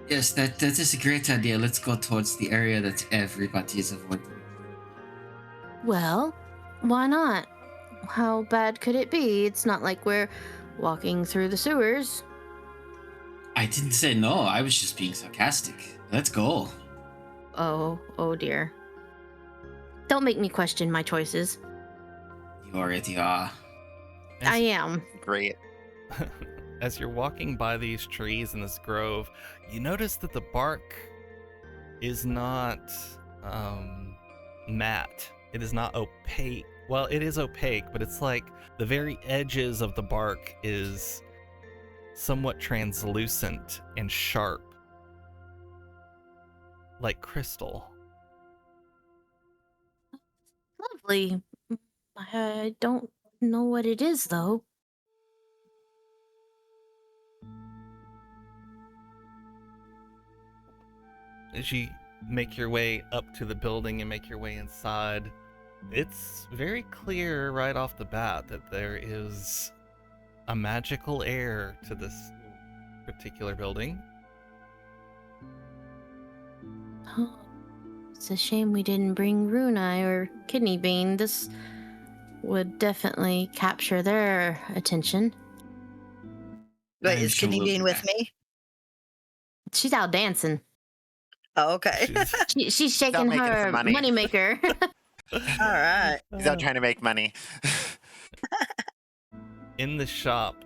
Yes, that is a great idea. Let's go towards the area that everybody is avoiding. Well, why not? How bad could it be? It's not like we're walking through the sewers. I didn't say no. I was just being sarcastic. Let's go. Oh dear. Don't make me question my choices. You already are. I am. Great. As you're walking by these trees in this grove, you notice that the bark is not matte. It is not opaque. Well, it is opaque, but it's like the very edges of the bark is somewhat translucent and sharp, like crystal. Lovely. I don't know what it is, though. As you make your way up to the building and make your way inside, it's very clear right off the bat that there is a magical air to this particular building. Oh, it's a shame we didn't bring Runai or Kidney Bean. This would definitely capture their attention. Wait, I'm is sure Kidney we'll Bean be with back. me? She's out dancing. Oh, okay. She's- She's shaking making her some money. moneymaker. All right. He's out trying to make money. In the shop,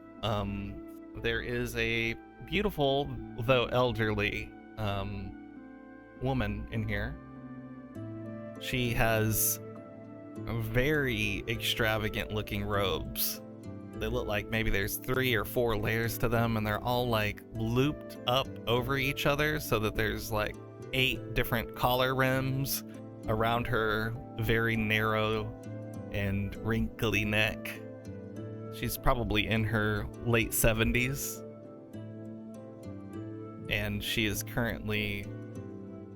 there is a beautiful, though elderly, woman in here. She has very extravagant looking robes. They look like maybe there's 3 or 4 layers to them, and they're all like looped up over each other so that there's like 8 different collar rims around her very narrow and wrinkly neck. She's probably in her late 70s, and she is currently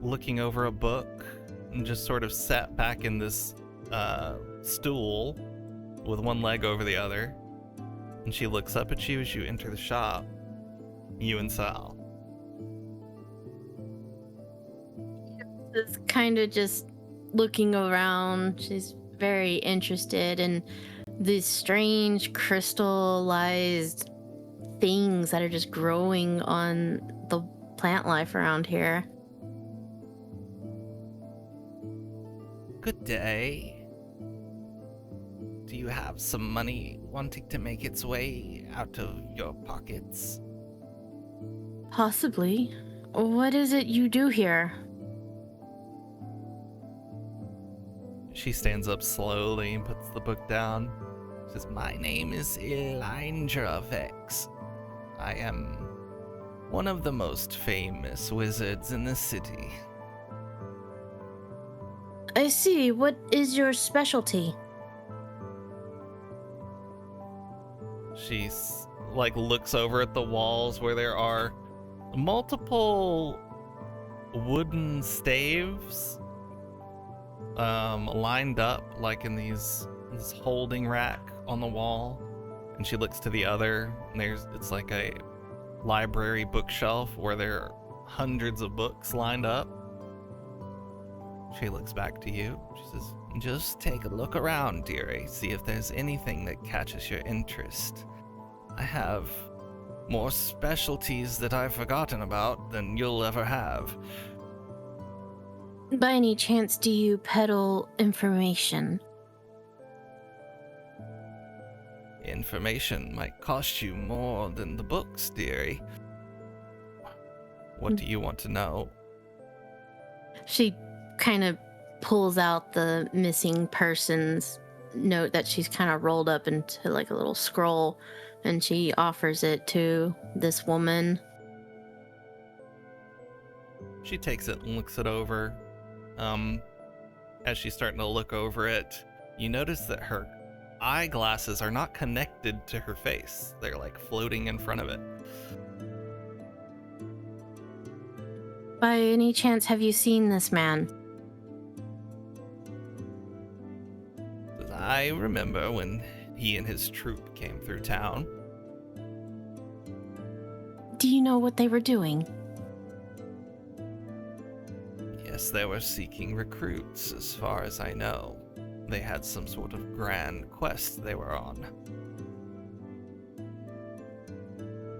looking over a book and just sort of sat back in this stool with one leg over the other. And she looks up at you as you enter the shop, you and Sal. Is kind of just looking around. She's very interested in these strange crystallized things that are just growing on the plant life around here. Good day. Do you have some money wanting to make its way out of your pockets? Possibly. What is it you do here? She stands up slowly and puts the book down. Says, "My name is Elijah of X. I am one of the most famous wizards in the city." I see. What is your specialty? She's like looks over at the walls where there are multiple wooden staves lined up like in this holding rack on the wall, and she looks to the other, and it's like a library bookshelf where there are hundreds of books lined up. She looks back to you. She says, "Just take a look around, dearie. See if there's anything that catches your interest. I have more specialties that I've forgotten about than you'll ever have." By any chance, do you peddle information? Information might cost you more than the books, dearie. What do you want to know? She kind of pulls out the missing persons note that she's kind of rolled up into like a little scroll, and she offers it to this woman. She takes it and looks it over. As she's starting to look over it, you notice that her eyeglasses are not connected to her face. They're like floating in front of it. By any chance, have you seen this man? I remember when he and his troop came through town. Do you know what they were doing? Yes, they were seeking recruits, as far as I know. They had some sort of grand quest they were on.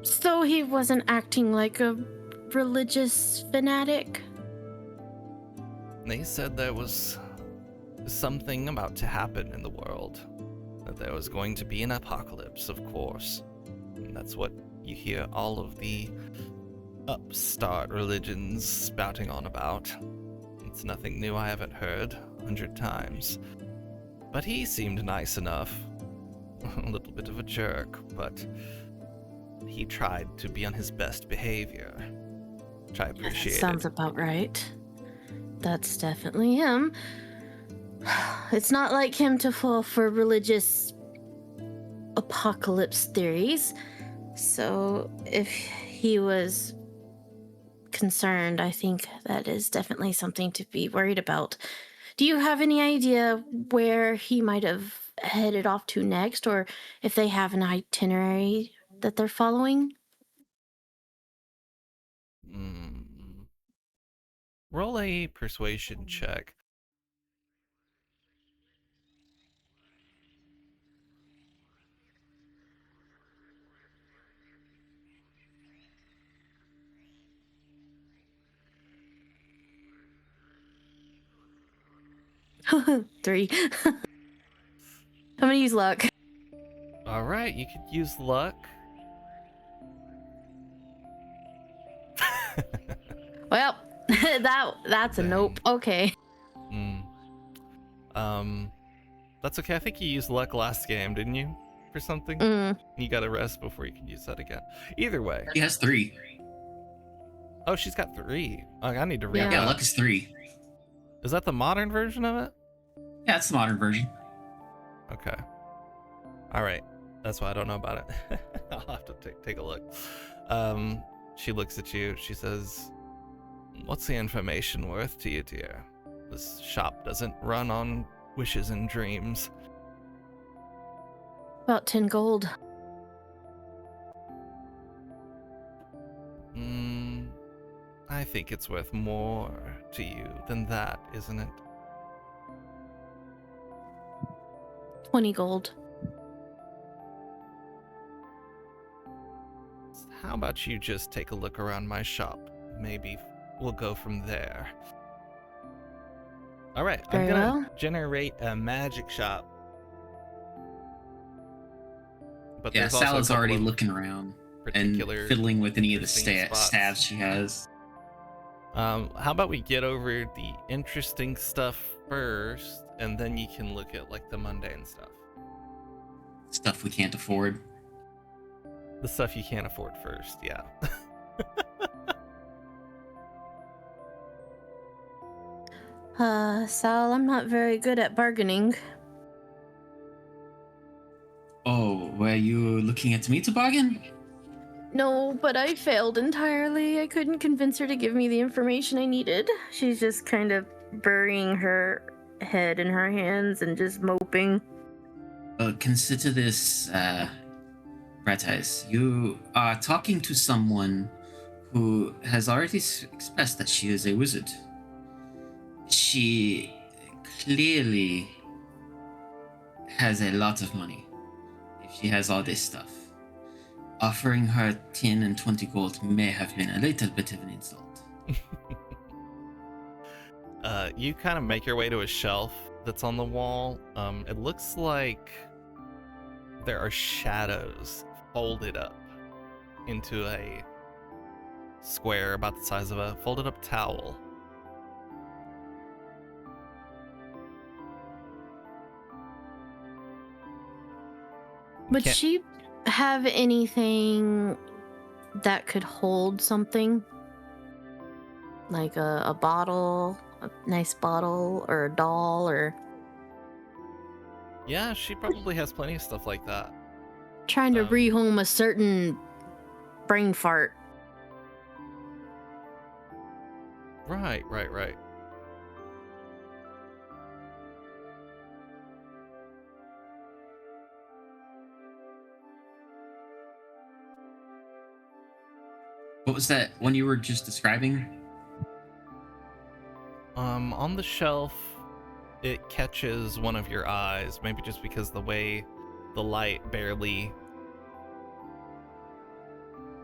So he wasn't acting like a religious fanatic? They said there was something about to happen in the world. That there was going to be an apocalypse, of course. And that's what you hear all of the upstart religions spouting on about. It's nothing new I haven't heard 100 times. But he seemed nice enough. A little bit of a jerk, but he tried to be on his best behavior. Which I appreciate. Sounds about right. That's definitely him. It's not like him to fall for religious apocalypse theories. So if he was concerned, I think that is definitely something to be worried about. Do you have any idea where he might have headed off to next, or if they have an itinerary that they're following? Roll a persuasion check. Three. I'm gonna use luck. All right, you could use luck. Well, that's a nope. Okay. That's okay. I think you used luck last game, didn't you? For something? You got to rest before you can use that again. Either way. He has 3. Oh, she's got 3. Oh, I need to read Yeah. Yeah, that. luck is 3. Is that the modern version of it? Yeah, it's the modern version. Okay. All right. That's why I don't know about it. I'll have to take a look. She looks at you. She says, "What's the information worth to you, dear? This shop doesn't run on wishes and dreams." About 10 gold. I think it's worth more to you than that, isn't it? 20 gold. How about you just take a look around my shop? Maybe we'll go from there. All right, I'm Very gonna well. generate a magic shop. But Yeah, there's also a Sal's couple already of looking around and particular fiddling with any of the interesting spots. stabs she has. How about we get over the interesting stuff first, and then you can look at like the mundane stuff. Stuff we can't afford. The stuff you can't afford first, yeah. Sal, I'm not very good at bargaining. Oh, well, Were you looking at me to bargain? No, but I failed entirely. I couldn't convince her to give me the information I needed. She's just kind of burying her head in her hands and just moping. Consider this, Bright Eyes. You are talking to someone who has already expressed that she is a wizard. She clearly has a lot of money if she has all this stuff. Offering her 10 and 20 gold may have been a little bit of an insult. You kind of make your way to a shelf that's on the wall. It looks like there are shadows folded up into a square about the size of a folded up towel. Would Can't- she have anything that could hold something? Like a bottle, a nice bottle, or a doll, or Yeah, she probably has plenty of stuff like that. trying to Um, rehome a certain brain fart. Right. What was that one you were just describing? On the shelf, it catches one of your eyes, maybe just because the way the light barely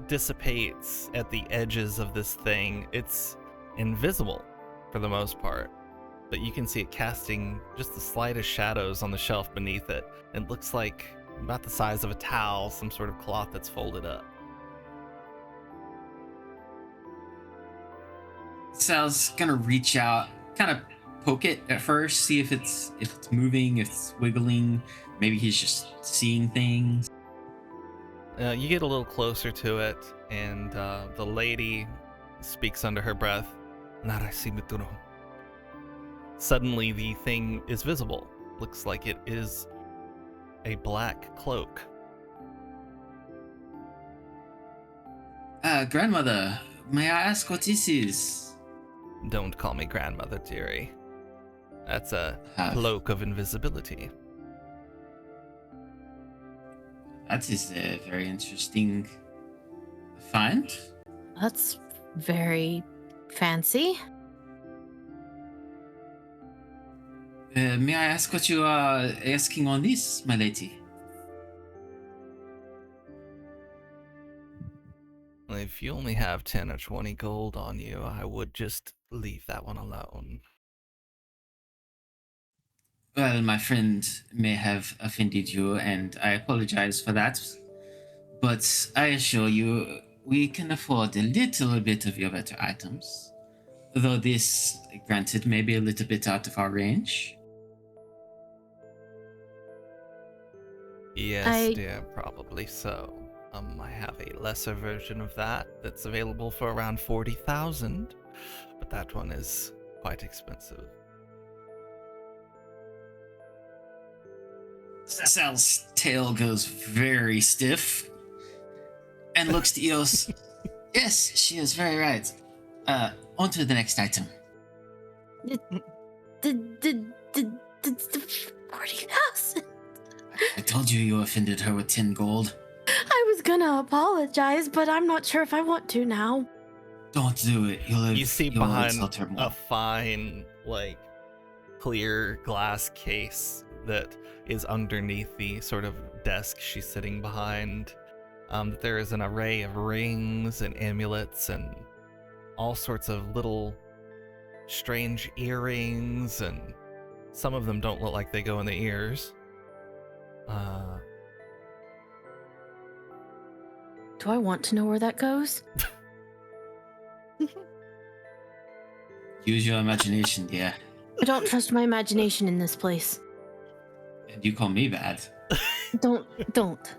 dissipates at the edges of this thing. It's invisible for the most part, but you can see it casting just the slightest shadows on the shelf beneath it. It looks like about the size of a towel, some sort of cloth that's folded up. Sal's gonna reach out, kind of poke it at first, see if it's moving, if it's wiggling. Maybe he's just seeing things. You get a little closer to it, and the lady speaks under her breath. "Narasimituro." Suddenly, the thing is visible. Looks like it is a black cloak. Grandmother, may I ask what this is? Don't call me grandmother, dearie. That's a Have- cloak of invisibility. That is a very interesting find. That's very fancy. May I ask what you are asking on this, my lady? If you only have 10 or 20 gold on you, I would just leave that one alone. Well, my friend may have offended you, and I apologize for that. But I assure you, we can afford a little bit of your better items. Though this, granted, may be a little bit out of our range. Yes, dear, probably so. I have a lesser version of that that's available for around 40,000, but that one is quite expensive. Sal's tail goes very stiff and looks to Eos. Yes, she is very right. On to the next item. Did 40,000? I told you offended her with 10 gold. I was gonna apologize, but I'm not sure if I want to now. Don't do it. You see you'll behind insult her more. a fine, clear glass case that is underneath the sort of desk she's sitting behind. There is an array of rings and amulets and all sorts of little strange earrings, and some of them don't look like they go in the ears. Do I want to know where that goes? Use your imagination, dear. I don't trust my imagination in this place. And you call me bad.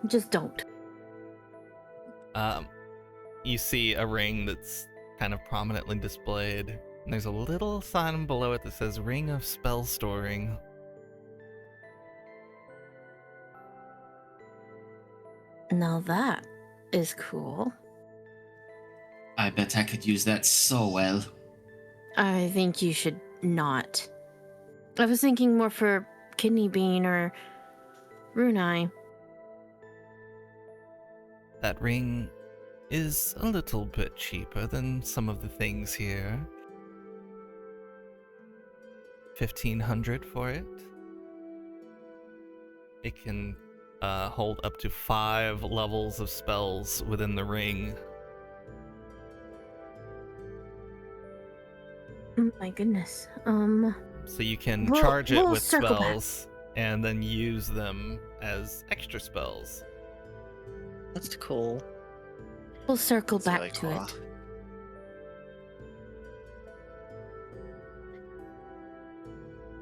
Just don't. You see a ring that's kind of prominently displayed, and there's a little sign below it that says Ring of Spell Storing. Now that is cool. I bet I could use that so well. I think you should not. I was thinking more for kidney bean or runai. That ring is a little bit cheaper than some of the things here. 1,500 for it. It can hold up to 5 levels of spells within the ring. My goodness. So you can We'll- charge it we'll with circle back. spells and then use them as extra spells. That's cool. We'll circle That's back really to cool. it.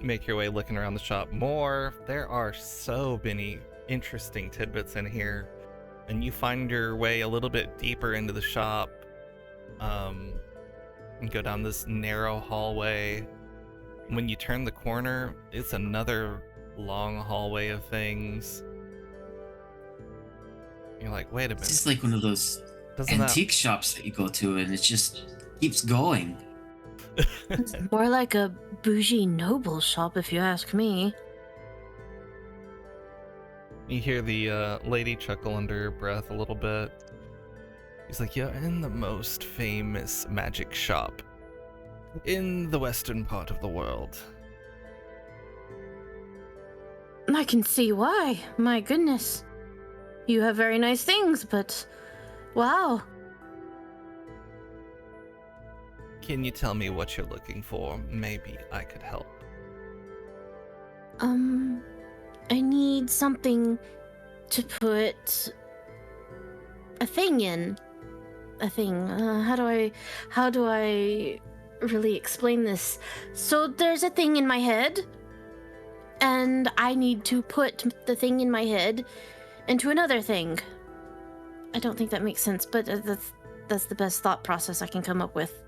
You make your way looking around the shop more. There are so many interesting tidbits in here. And you find your way a little bit deeper into the shop. And go down this narrow hallway. When you turn the corner, it's another long hallway of things. You're like, wait a It's minute. just like one of those Doesn't that... antique shops that you go to, and it just keeps going. It's more like a bougie noble shop, if you ask me. You hear the lady chuckle under her breath a little bit. He's like, you're in the most famous magic shop in the western part of the world. I can see why. My goodness. You have very nice things, but wow. Can you tell me what you're looking for? Maybe I could help. I need something to put a thing in. A thing. How do I really explain this? So there's a thing in my head, and I need to put the thing in my head into another thing. I don't think that makes sense, but that's the best thought process I can come up with.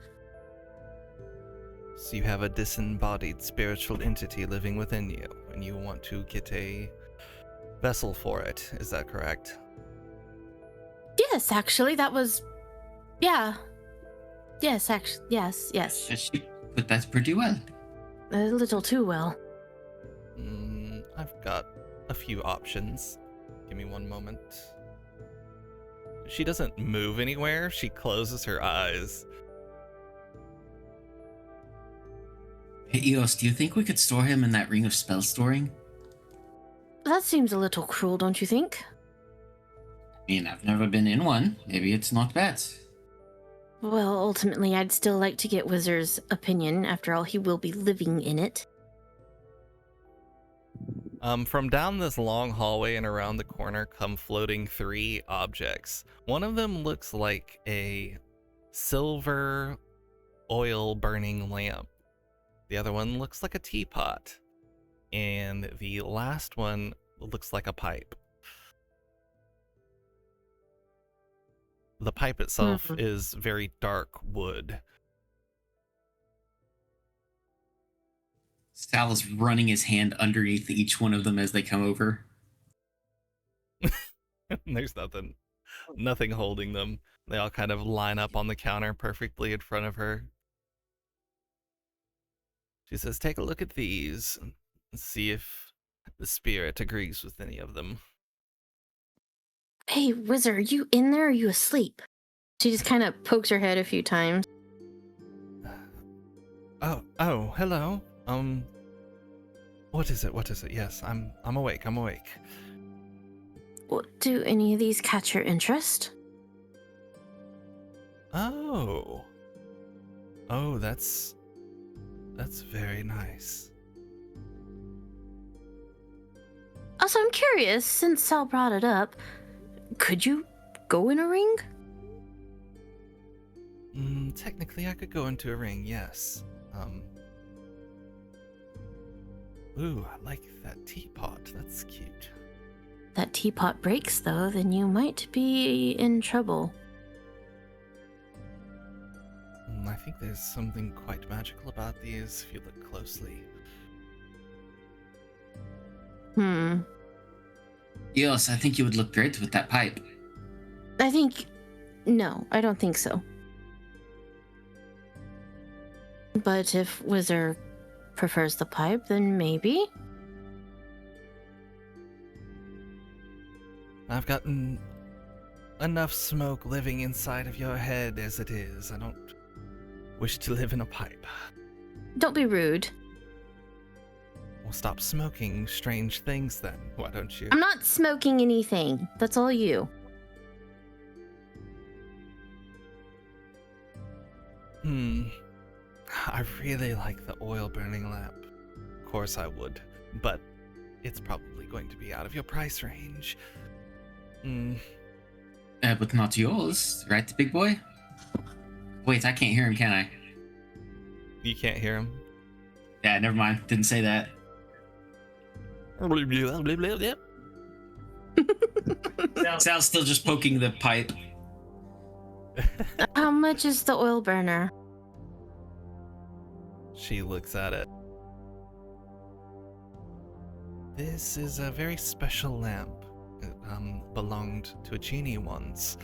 So you have a disembodied spiritual entity living within you, and you want to get a vessel for it. Is that correct? Yes, actually, that was... Yeah. Yes, actually, yes. She put that pretty well. A little too well. I've got a few options. Give me one moment. She doesn't move anywhere. She closes her eyes. Hey, Eos, do you think we could store him in that ring of spell storing? That seems a little cruel, don't you think? I mean, I've never been in one. Maybe it's not bad. Well, ultimately, I'd still like to get Wizard's opinion. After all, he will be living in it. From down this long hallway and around the corner come floating 3 objects. One of them looks like a silver oil burning lamp. The other one looks like a teapot. And the last one looks like a pipe. The pipe itself is very dark wood. Sal's running his hand underneath each one of them as they come over. There's nothing holding them. They all kind of line up on the counter perfectly in front of her. She says, take a look at these and see if the spirit agrees with any of them. Hey, Wizard, are you in there or are you asleep? She just kind of pokes her head a few times. Oh, hello. What is it? Yes, I'm awake. Well, do any of these catch your interest? Oh, that's very nice. Also, I'm curious, since Sal brought it up, could you go in a ring? Technically, I could go into a ring, yes. Ooh, I like that teapot. That's cute. That teapot breaks, though, then you might be in trouble. I think there's something quite magical about these if you look closely. Eos, I think you would look great with that pipe. No, I don't think so. But if Wizard prefers the pipe, then maybe. I've gotten enough smoke living inside of your head as it is. I don't wish to live in a pipe. Don't be rude. Well, stop smoking strange things then, why don't you? I'm not smoking anything. That's all you. I really like the oil burning lamp. Of course I would, but it's probably going to be out of your price range. But not yours, right, big boy? Wait, I can't hear him, can I? You can't hear him? Yeah, never mind. Didn't say that. Sal's still just poking the pipe. How much is the oil burner? She looks at it. This is a very special lamp. It belonged to a genie once,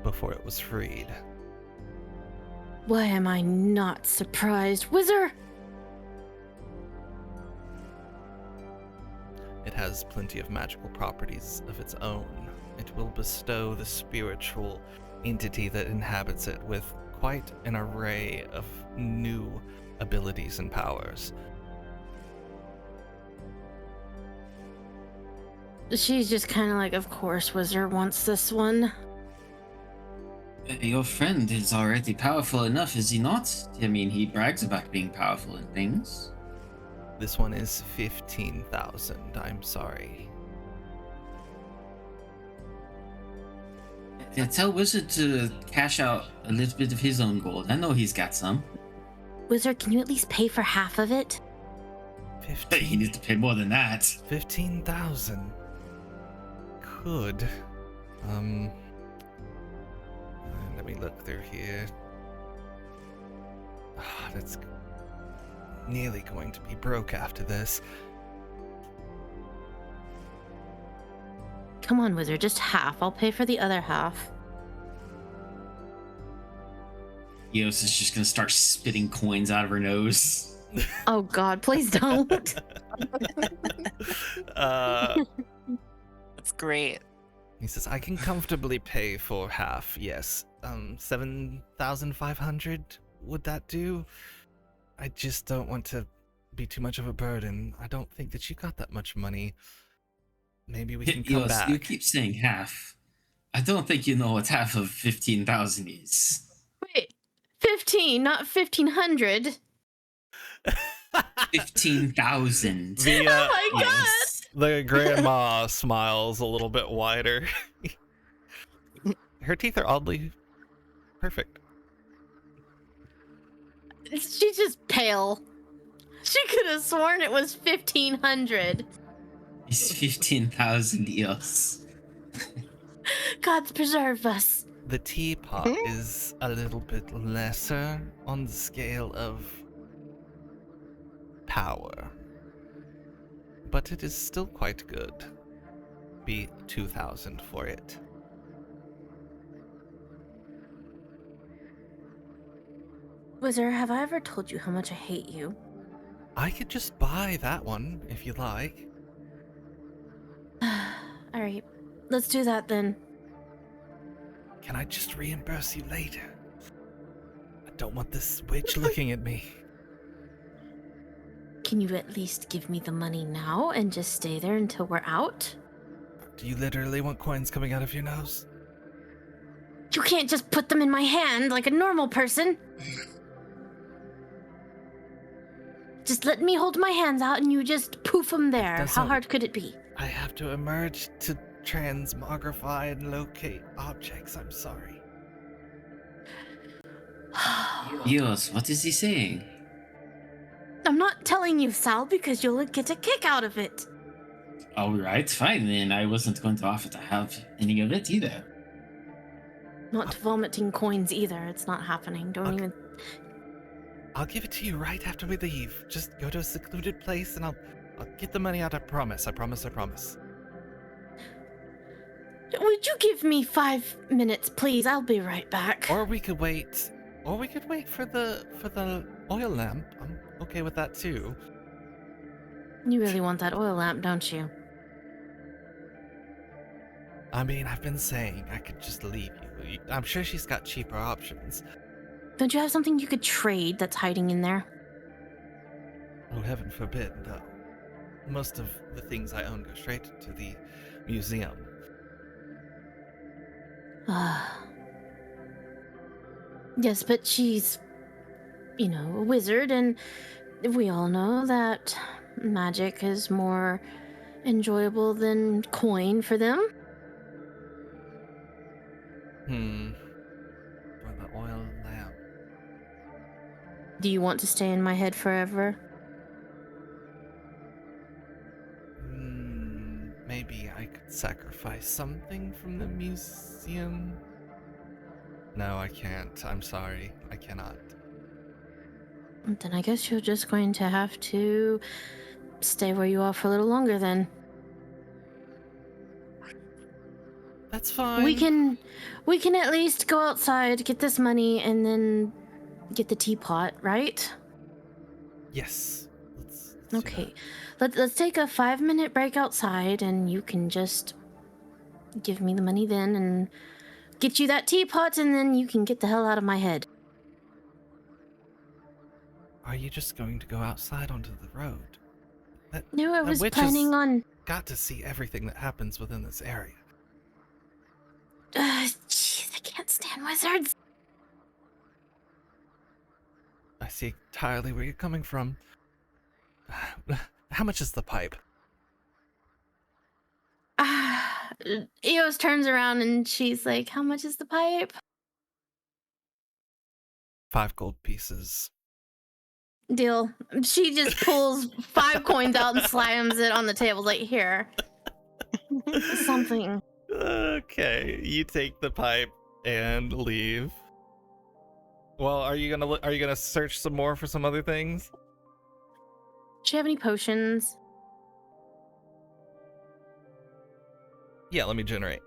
before it was freed. Why am I not surprised? Wizard! It has plenty of magical properties of its own. It will bestow the spiritual entity that inhabits it with quite an array of new abilities and powers. She's just kind of like, of course, Wizard wants this one. Your friend is already powerful enough, is he not? I mean, he brags about being powerful in things. This one is 15,000, I'm sorry. Yeah, tell Wizard to cash out a little bit of his own gold. I know he's got some. Wizard, can you at least pay for half of it? He needs to pay more than that. 15,000. Could. Let me look through here. That's nearly going to be broke after this. Come on, Wizard, just half. I'll pay for the other half. Eos is just gonna start spitting coins out of her nose. Oh God, please don't. That's great. He says, I can comfortably pay for half, yes. 7,500, would that do? I just don't want to be too much of a burden. I don't think that you got that much money. Maybe we can come Eos, back. you keep saying half. I don't think you know what half of 15,000 is. Wait, 15, not 1,500. 15,000. The, Oh my God. Yes. the grandma smiles a little bit wider. Her teeth are oddly perfect. She's just pale. She could have sworn it was 1,500. It's 15,000 Eos. God preserve us. The teapot is a little bit lesser on the scale of power, but it is still quite good. Be 2,000 for it. Wizard, have I ever told you how much I hate you? I could just buy that one if you like. Alright, let's do that then. Can I just reimburse you later? I don't want this witch looking at me. Can you at least give me the money now and just stay there until we're out? Do you literally want coins coming out of your nose? You can't just put them in my hand like a normal person. Just let me hold my hands out and you just poof them there. How doesn't- hard could it be? I have to emerge to transmogrify and locate objects. I'm sorry. Eos, what is he saying? I'm not telling you, Sal, because you'll get a kick out of it. Alright, fine then. I wasn't going to offer to have any of it either. Not vomiting coins either. It's not happening. Don't Okay. even. I'll give it to you right after we leave. Just go to a secluded place and I'll get the money out. I promise. I promise. I promise. Would you give me 5 minutes, please? I'll be right back. Or we could wait. Or we could wait for the oil lamp. I'm okay with that too. You really want that oil lamp, don't you? I mean, I've been saying I could just leave you. I'm sure she's got cheaper options. Don't you have something you could trade that's hiding in there? Oh, heaven forbid, no. Most of the things I own go straight to the museum. Yes, but she's, a wizard, and we all know that magic is more enjoyable than coin for them. For the oil lamp. Do you want to stay in my head forever? Maybe I could sacrifice something from the museum? No, I can't. I'm sorry. I cannot. Then I guess you're just going to have to stay where you are for a little longer then. That's fine. We can at least go outside, get this money, and then get the teapot, right? Yes. Let's do Okay. that. Let's take a 5-minute break outside, and you can just give me the money then and get you that teapot, and then you can get the hell out of my head. Are you just going to go outside onto the road? No, I The was witches planning on... got to see everything that happens within this area. Jeez, I can't stand wizards. I see entirely where you're coming from. How much is the pipe? Eos turns around and she's like, how much is the pipe? 5 gold pieces. Deal. She just pulls 5 coins out and slams it on the table like, here. Something. Okay, you take the pipe and leave. Well, are you gonna search some more for some other things? Do you have any potions? Yeah, let me generate.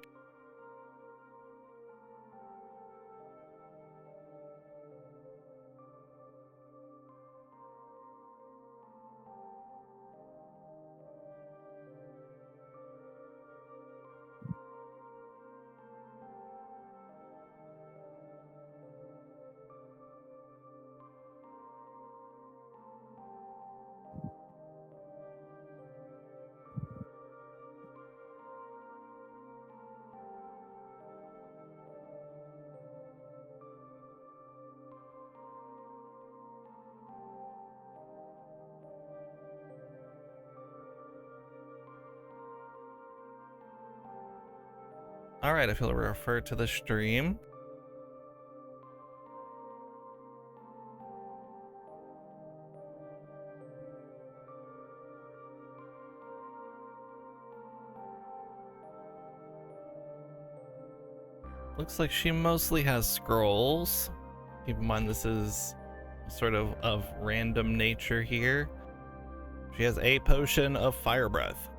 Alright, if you'll refer to the stream. Looks like she mostly has scrolls. Keep in mind this is sort of random nature here. She has a potion of fire breath.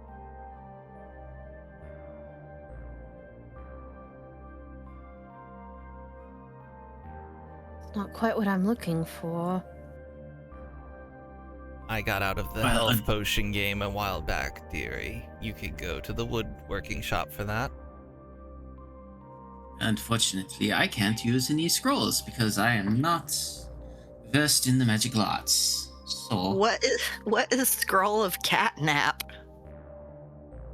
It's not quite what I'm looking for. I got out of the Well, health potion game a while back, dearie. You could go to the woodworking shop for that. Unfortunately, I can't use any scrolls because I am not versed in the magical arts. So What is scroll of catnap?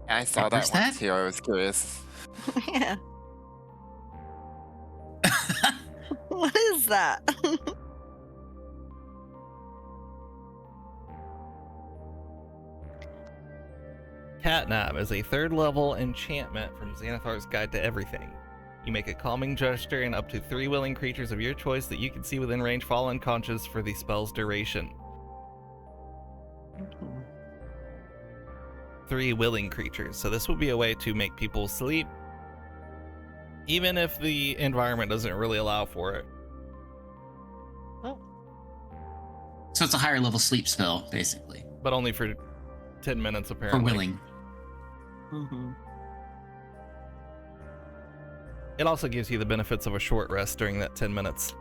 I saw What that was one that? too. I was curious. Yeah. What is that? Catnap is a 3rd level enchantment from Xanathar's Guide to Everything. You make a calming gesture and up to 3 willing creatures of your choice that you can see within range fall unconscious for the spell's duration. 3 willing creatures, so this would be a way to make people sleep, even if the environment doesn't really allow for it. So it's a higher level sleep spell, basically. But only for 10 minutes, For apparently. willing. Mm-hmm. It also gives you the benefits of a short rest during that 10 minutes.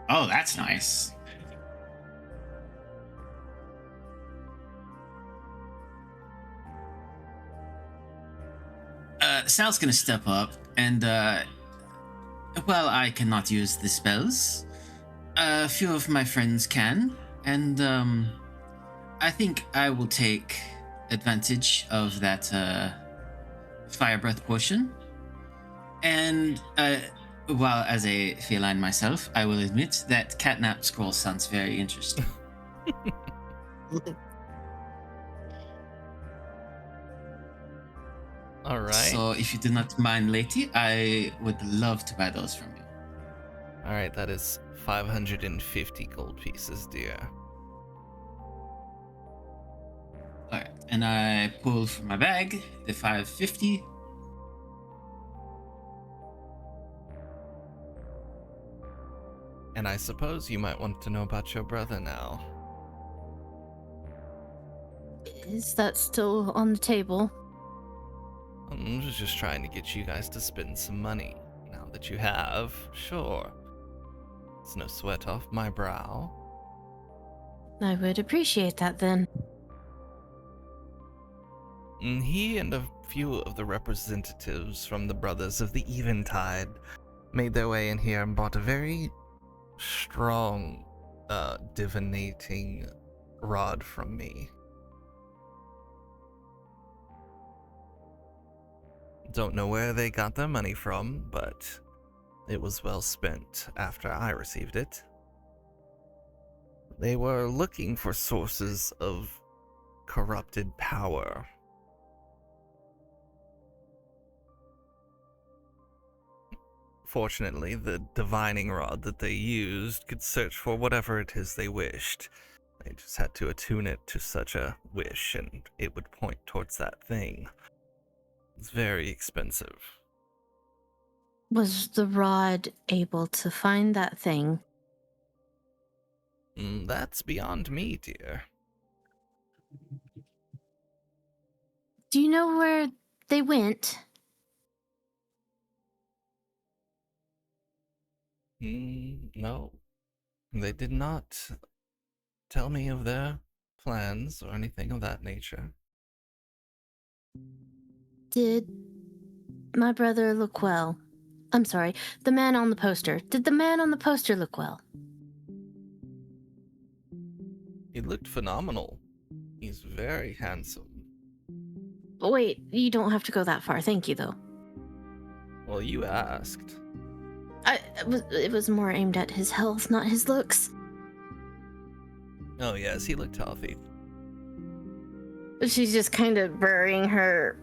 Oh, that's nice. Sal's gonna step up and, well, I cannot use the spells. A few of my friends can, and, I think I will take advantage of that, fire breath potion. And, while as a feline myself, I will admit that catnap scroll sounds very interesting. All right. So if you do not mind, lady, I would love to buy those from you. All right, that is 550 gold pieces, dear. Alright, and I pull from my bag the 550. And I suppose you might want to know about your brother now. Is that still on the table? I'm just trying to get you guys to spend some money. Now that you have, sure. It's no sweat off my brow. I would appreciate that then. He and a few of the representatives from the Brothers of the Eventide made their way in here and bought a very strong, divinating rod from me. Don't know where they got their money from, but it was well spent after I received it. They were looking for sources of corrupted power. Fortunately, the divining rod that they used could search for whatever it is they wished. They just had to attune it to such a wish, and it would point towards that thing. It's very expensive. Was the rod able to find that thing? That's beyond me, dear. Do you know where they went? No. They did not tell me of their plans or anything of that nature. Did my brother look well? I'm sorry, the man on the poster. Did the man on the poster look well? He looked phenomenal. He's very handsome. Wait, you don't have to go that far. Thank you, though. Well, you asked. It was more aimed at his health, not his looks. Oh, yes, he looked healthy. She's just kind of burying her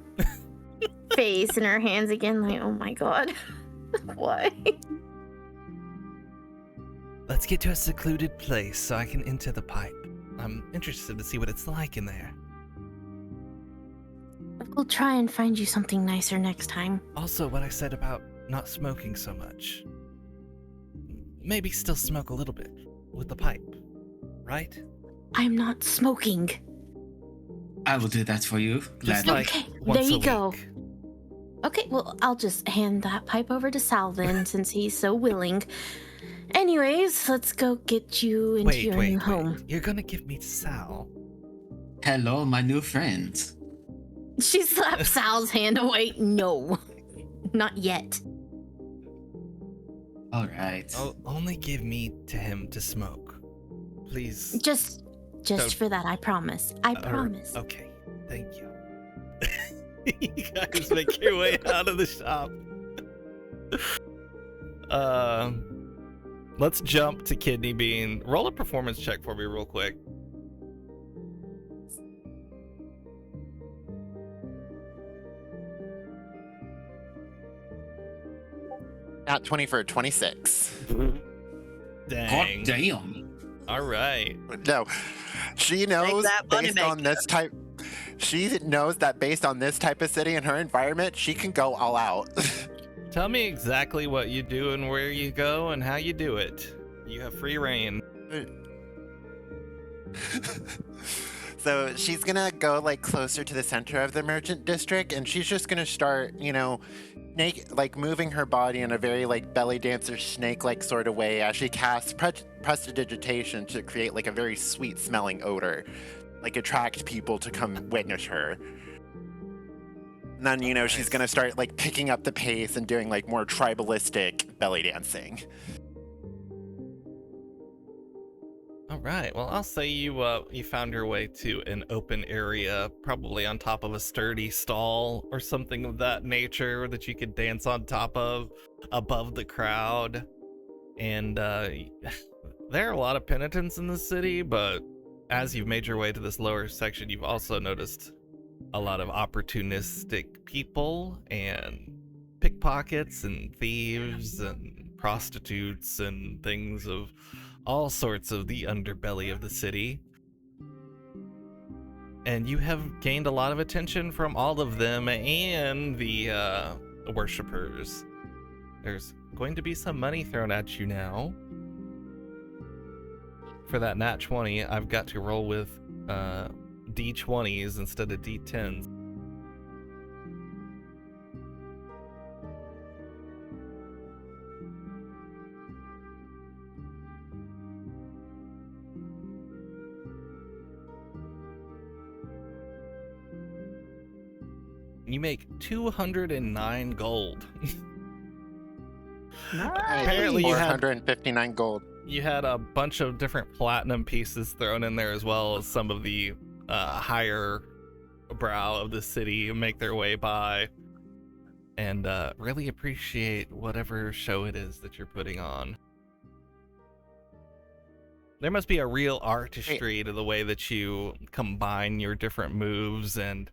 face in her hands again, like, oh my god. Why? Let's get to a secluded place so I can enter the pipe. I'm interested to see what it's like in there. We'll try and find you something nicer next time. Also, what I said about not smoking so much. Maybe still smoke a little bit with the pipe, right? I'm not smoking. I will do that for you. Just Gladly. like Okay, once there you a go. week. Okay, well, I'll just hand that pipe over to Sal then, since he's so willing. Anyways, let's go get you into your new home. You're gonna give me to Sal? Hello, my new friend. She slapped Sal's hand away. No, not yet. All right. Oh, only give me to him to smoke. Please. Just Don't- for that, I promise. I promise. Okay, thank you. You guys make your way out of the shop. Let's jump to Kidney Bean. Roll a performance check for me real quick. At 20 for 26. Dang. God damn. All right. No, she knows that money based on maker. this type. She knows that based on this type of city and her environment, she can go all out. Tell me exactly what you do and where you go and how you do it. You have free reign. So she's gonna go like closer to the center of the merchant district, and she's just gonna start, like moving her body in a very like belly dancer snake-like sort of way as she casts prestidigitation to create like a very sweet smelling odor, like attract people to come witness her. And then, you know, she's gonna start like picking up the pace and doing like more tribalistic belly dancing. All right. Well, I'll say you found your way to an open area, probably on top of a sturdy stall or something of that nature that you could dance on top of, above the crowd. And there are a lot of penitents in the city, but as you've made your way to this lower section, you've also noticed a lot of opportunistic people and pickpockets and thieves and prostitutes and things of all sorts of the underbelly of the city. And you have gained a lot of attention from all of them and the worshippers. There's going to be some money thrown at you now. For that nat 20, I've got to roll with D20s instead of D10s. You make 209 gold. Apparently you had 459 gold. You had a bunch of different platinum pieces thrown in there, as well as some of the higher brow of the city make their way by, and really appreciate whatever show it is that you're putting on. There must be a real artistry to the way that you combine your different moves and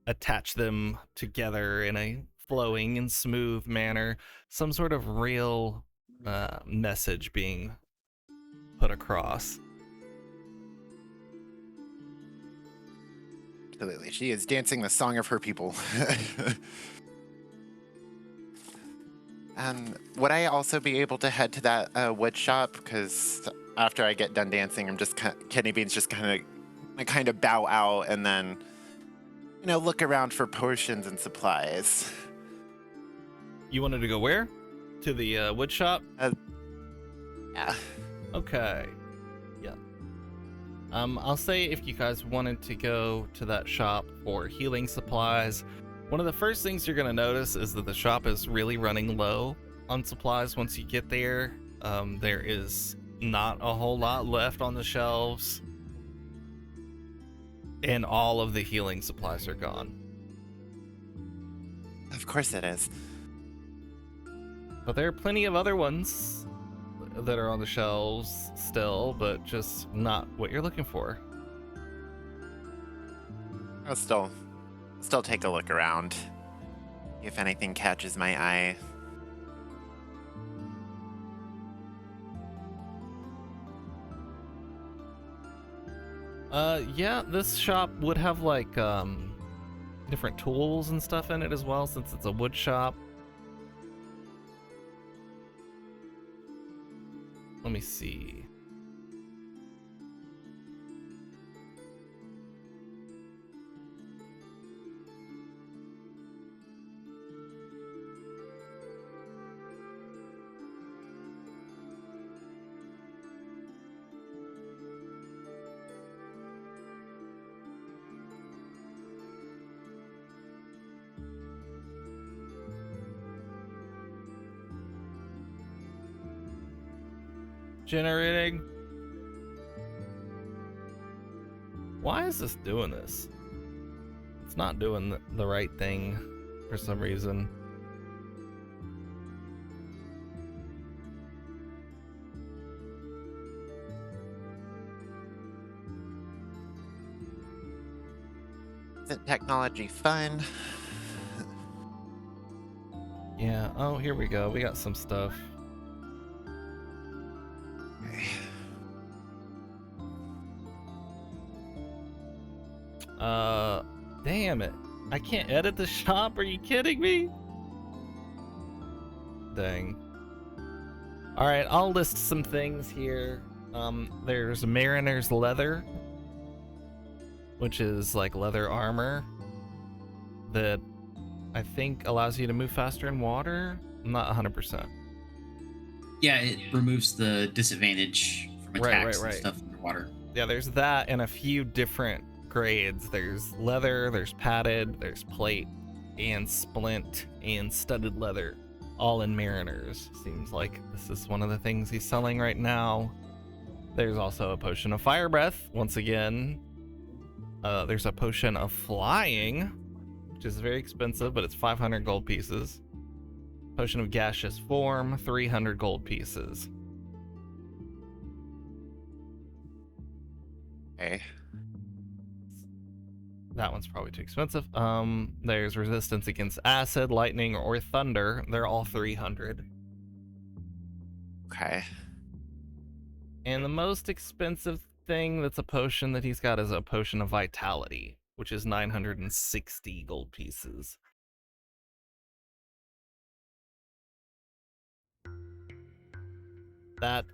attach them together in a flowing and smooth manner. Some sort of real message being put across. Absolutely. She is dancing the song of her people. Would I also be able to head to that wood shop? Because after I get done dancing, I'm just Kidney Beans just kind of bow out and then, you know, look around for potions and supplies. You wanted to go where? To the wood shop? Yeah. Okay. Yeah. I'll say if you guys wanted to go to that shop for healing supplies, one of the first things you're gonna notice is that the shop is really running low on supplies once you get there. There is not a whole lot left on the shelves, and all of the healing supplies are gone. Of course it is. But there are plenty of other ones that are on the shelves still, but just not what you're looking for. I'll still take a look around, if anything catches my eye. Yeah, this shop would have like different tools and stuff in it as well, since it's a wood shop. Let me see. Generating. Why is this doing this? It's not doing the right thing for some reason. Isn't technology fun? Yeah, oh, here we go. We got some stuff. Damn it. I can't edit the shop. Are you kidding me? Dang. Alright, I'll list some things here. There's Mariner's Leather, which is like leather armor that I think allows you to move faster in water. I'm not 100%. Yeah, it removes the disadvantage from attacks and Right. stuff underwater. Yeah, there's that and a few different grades. There's leather, there's padded, there's plate, and splint, and studded leather, all in Mariners. Seems like this is one of the things he's selling right now. There's also a potion of fire breath, once again. There's a potion of flying, which is very expensive, but it's 500 gold pieces. Potion of gaseous form, 300 gold pieces. Okay. That one's probably too expensive. There's resistance against acid, lightning, or thunder. They're all 300. Okay. And the most expensive thing that's a potion that he's got is a potion of vitality, which is 960 gold pieces. That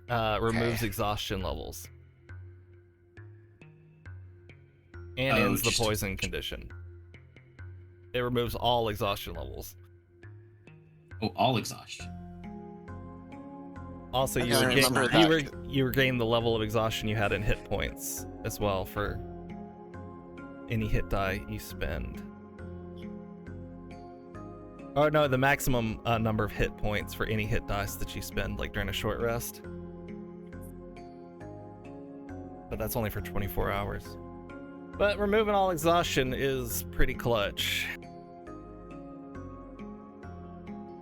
removes exhaustion levels. And ends the poison condition. It removes all exhaustion levels. Oh, all exhaustion. Also, you regain the level of exhaustion you had in hit points as well for any hit die you spend. Oh no, the maximum number of hit points for any hit dice that you spend, like during a short rest. But that's only for 24 hours. But removing all exhaustion is pretty clutch.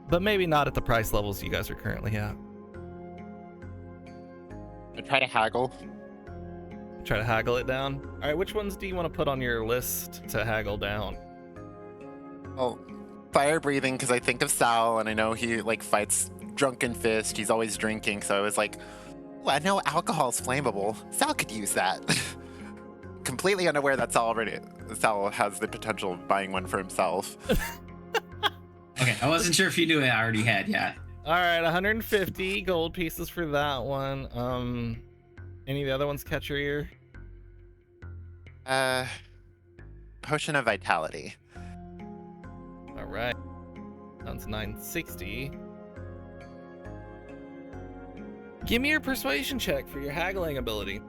But maybe not at the price levels you guys are currently at. I try to haggle. Try to haggle it down. All right, which ones do you want to put on your list to haggle down? Oh, fire breathing, because I think of Sal, and I know he like fights drunken fist. He's always drinking, so I was like, well, I know alcohol's flammable. Sal could use that. Completely unaware that Sal has the potential of buying one for himself. Okay, I wasn't sure if you knew it. I already had, yeah. All right, 150 gold pieces for that one. Any of the other ones catch your ear? Potion of vitality. All right, that's 960. Give me your persuasion check for your haggling ability.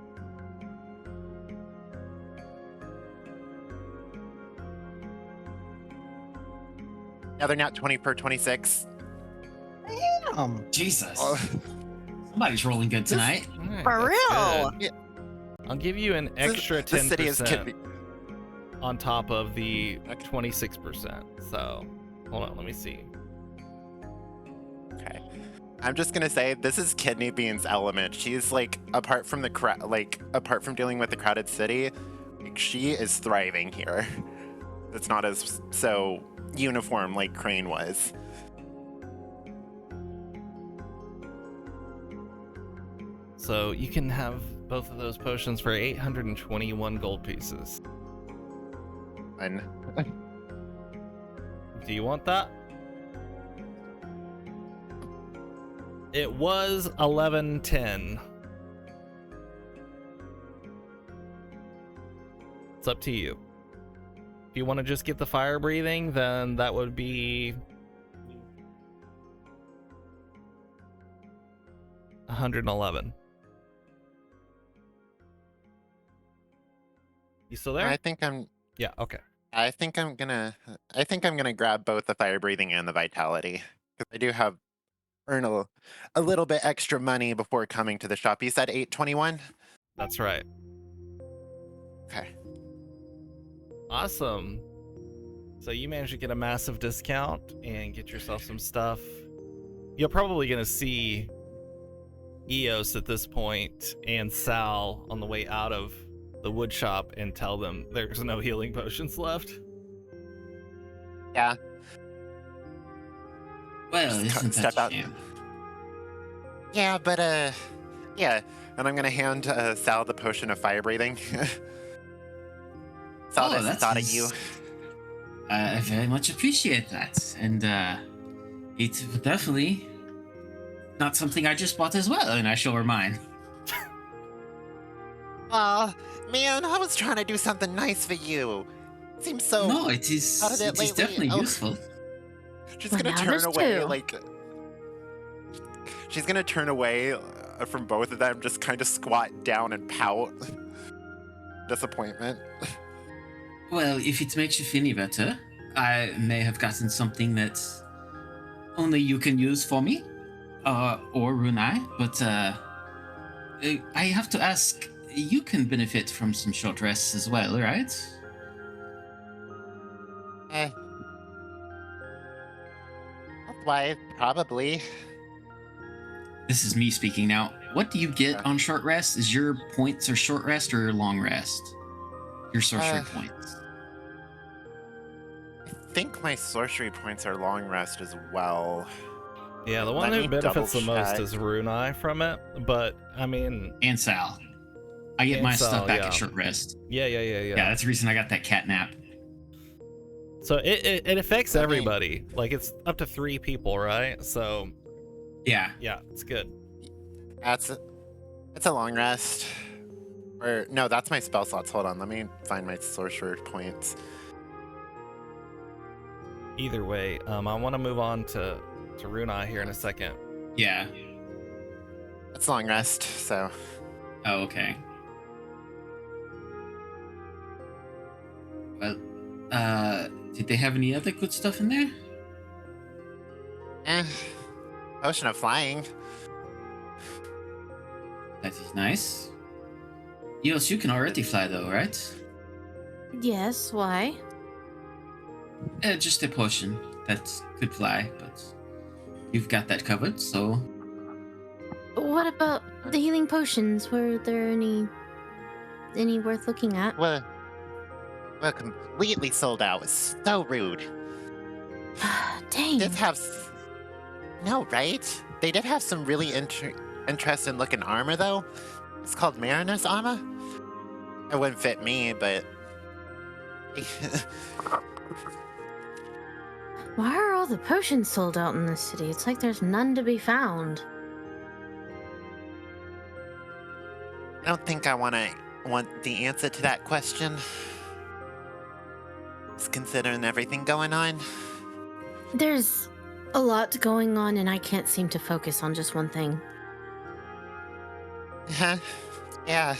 Yeah, they're not 20 per 26. Jesus. Oh. Somebody's rolling good tonight. All right, For that's real? good. I'll give you an extra 10% The city is on top of the 26%. So, hold on, let me see. Okay. I'm just gonna say this is Kidney Bean's element. She's like, apart from dealing with the crowded city, like, she is thriving here. It's not as so uniform like Crane was. So you can have both of those potions for 821 gold pieces. And Do you want that? It was 1110. It's up to you. If you want to just get the fire breathing, then that would be 111. You still there? I think I'm gonna grab both the fire breathing and the vitality, because I do earn a little bit extra money before coming to the shop. You said 821? That's right. Okay. Awesome. So you managed to get a massive discount and get yourself some stuff. You're probably gonna see Eos at this point and Sal on the way out of the wood shop and tell them there's no healing potions left. Yeah. Well, isn't Step that out. a shame? Yeah, but yeah. And I'm gonna hand Sal the potion of fire breathing. Thought of you. I very much appreciate that, and it's definitely not something I just bought as well, and I shall remind. Aw, man, I was trying to do something nice for you. Seems so. No, it is. How did it It is lately? definitely Oh. useful. She's Well, gonna now turn there's away, two. like she's gonna turn away from both of them, just kind of squat down and pout. Disappointment. Well, if it makes you feel any better, I may have gotten something that only you can use for me, or Runai, but I have to ask, you can benefit from some short rests as well, right? Eh. Why? Probably. This is me speaking now. What do you get Yeah. on short rest? Is your points or short rest or long rest? Your sorcery Uh, points. I think my sorcery points are long rest as well. Yeah, the one Let who me benefits the double most check. is Runai from it, but I mean, And Sal. I get And my Sal, stuff back yeah. at short rest. yeah. Yeah, that's the reason I got that cat nap. So it affects Let me- everybody. Like it's up to 3 people, right? So Yeah. yeah, it's good. It's a long rest. Or no, that's my spell slots. Hold on, let me find my sorcerer points. Either way, I want to move on to Runai here in a second. Yeah. It's long rest, so Oh, okay. Well, did they have any other good stuff in there? potion of flying. That is nice. Eos, you can already fly though, right? Yes, why? Just a potion that could fly, but you've got that covered, so... What about the healing potions? Were there any worth looking at? We're completely sold out. It's so rude. Dang. Did have no, right? They did have some really interesting looking armor though. It's called Mariner's armor. It wouldn't fit me, but Why are all the potions sold out in this city? It's like there's none to be found. I don't think I want the answer to that question. Just considering everything going on. There's a lot going on, and I can't seem to focus on just one thing. Yeah.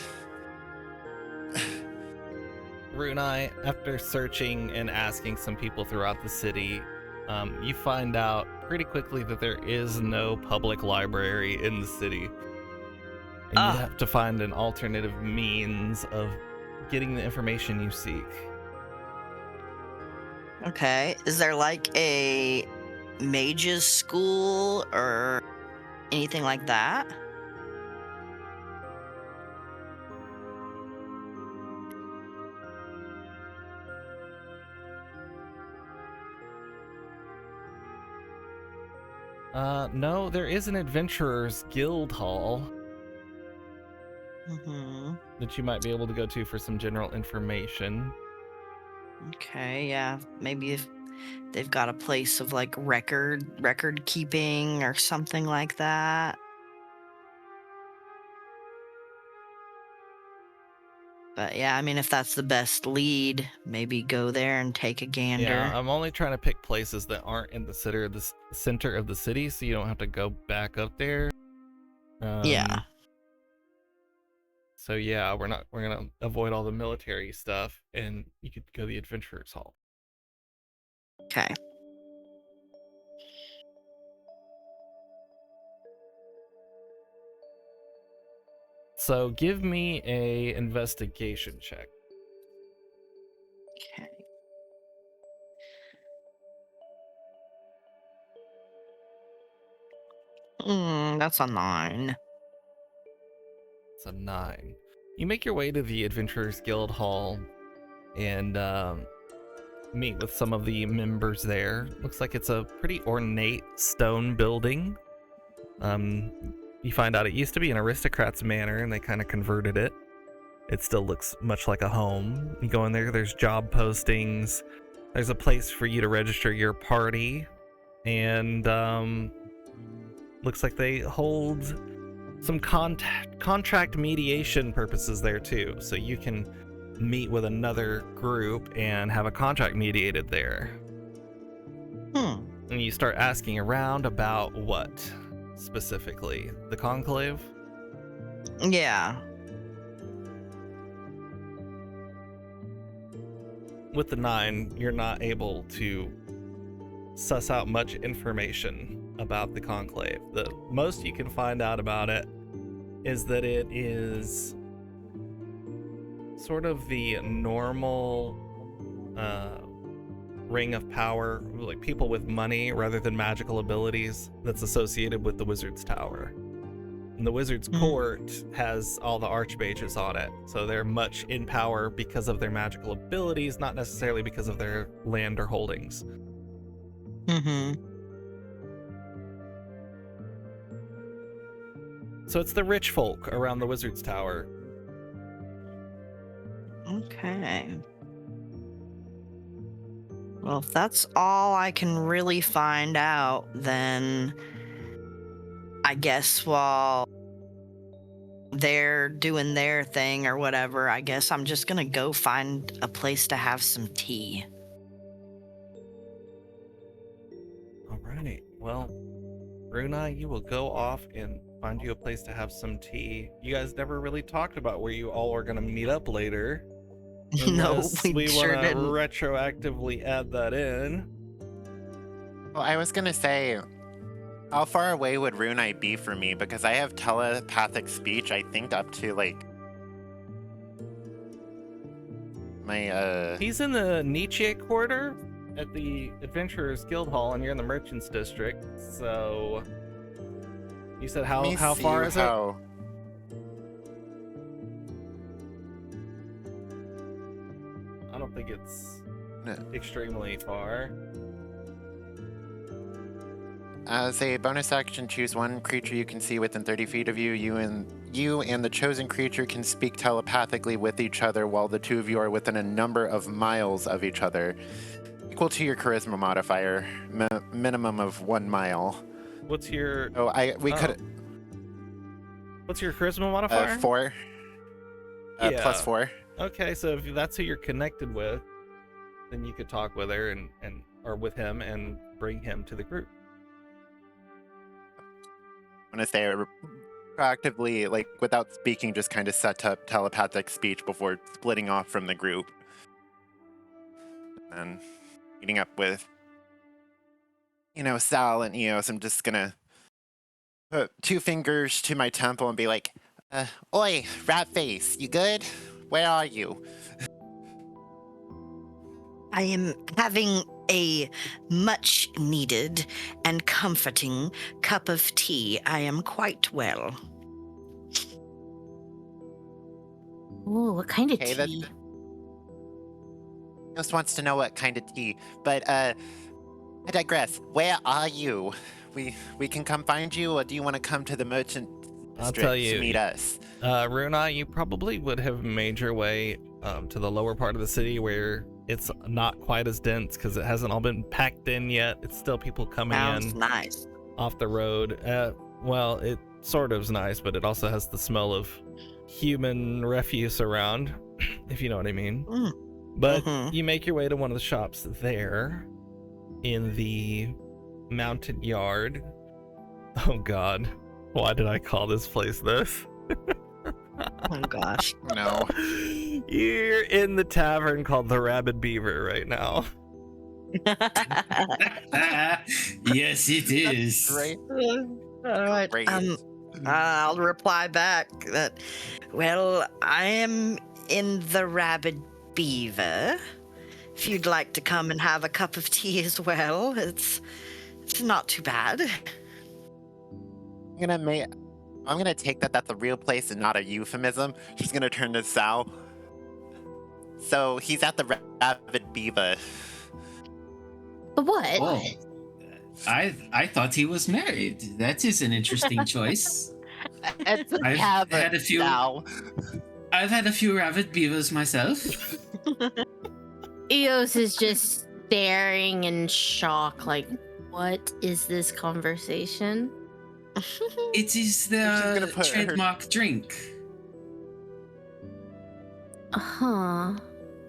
Runai, after searching and asking some people throughout the city, you find out pretty quickly that there is no public library in the city. And you have to find an alternative means of getting the information you seek. Okay. Is there like a mage's school or anything like that? No, there is an Adventurers Guild Hall Mm-hmm. that you might be able to go to for some general information. Okay, yeah. Maybe if they've got a place of like record keeping or something like that. But yeah, I mean, if that's the best lead, maybe go there and take a gander. Yeah, I'm only trying to pick places that aren't in the center of the city, so you don't have to go back up there. Yeah. So yeah, we're gonna avoid all the military stuff, and you could go to the Adventurers Hall. Okay. So give me a investigation check. Okay. That's a 9. It's a 9. You make your way to the Adventurers Guild Hall and meet with some of the members there. Looks like it's a pretty ornate stone building. You find out it used to be an aristocrat's manor, and they kind of converted it. It still looks much like a home. You go in there, there's job postings. There's a place for you to register your party. And looks like they hold some contract mediation purposes there too. So you can meet with another group and have a contract mediated there. Hmm. And you start asking around about what specifically? The conclave? Yeah. With the 9, you're not able to suss out much information about the conclave. The most you can find out about it is that it is sort of the normal ring of power, like people with money rather than magical abilities, that's associated with the Wizard's Tower. And the Wizard's Court has all the archmages on it, so they're much in power because of their magical abilities, not necessarily because of their land or holdings. Mm-hmm. So it's the rich folk around the Wizard's Tower. Okay. Well, if that's all I can really find out, then I guess while they're doing their thing or whatever, I guess I'm just gonna go find a place to have some tea. All right. Well, Runa, you will go off and find you a place to have some tea. You guys never really talked about where you all are going to meet up later. No, Unless we sure want to didn't. retroactively add that in. Well, I was gonna say, how far away would Runai be for me? Because I have telepathic speech, I think up to like my He's in the Nietzsche quarter at the Adventurers Guild Hall, and you're in the Merchants District. So you said let me how see far is how- it? I don't think it's No. extremely far. As a bonus action, choose one creature you can see within 30 feet of you. You and the chosen creature can speak telepathically with each other while the two of you are within a number of miles of each other, equal to your charisma modifier, minimum of 1 mile. What's your Could What's your charisma modifier? 4. Yeah. Plus 4. Okay, so if that's who you're connected with, then you could talk with her and or with him and bring him to the group. I'm gonna say proactively, like without speaking, just kind of set up telepathic speech before splitting off from the group and meeting up with, Sal and Eos. I'm just gonna put 2 fingers to my temple and be like, "Oi, rat face, you good? Where are you?" I am having a much needed and comforting cup of tea. I am quite well. Ooh, what kind of Okay, tea? Just wants to know what kind of tea. But I digress. Where are you? We can come find you, or do you want to come to the merchant I'll district tell to you. meet us? Runa, you probably would have made your way to the lower part of the city where it's not quite as dense because it hasn't all been packed in yet. It's still people coming Sounds in nice. off the road. Well, it sort of is nice, but it also has the smell of human refuse around, if you know what I mean. Mm. But Mhm. you make your way to one of the shops there in the mountain yard. Oh God, why did I call this place this? Oh gosh. No. You're in the tavern called the Rabid Beaver right now. Yes, it is. Great. All right. Great. I'll reply back that, well, I am in the Rabid Beaver. If you'd like to come and have a cup of tea as well, it's not too bad. I'm gonna take that that's a real place and not a euphemism. She's gonna turn to Sal. So he's at the Rabid Beaver. But what? Oh, I thought he was married. That is an interesting choice. It's a I've tavern had a few- now. I've had a few rabbit beavers myself. Eos is just staring in shock, like, what is this conversation? It is She's gonna the put her- trademark drink. Huh.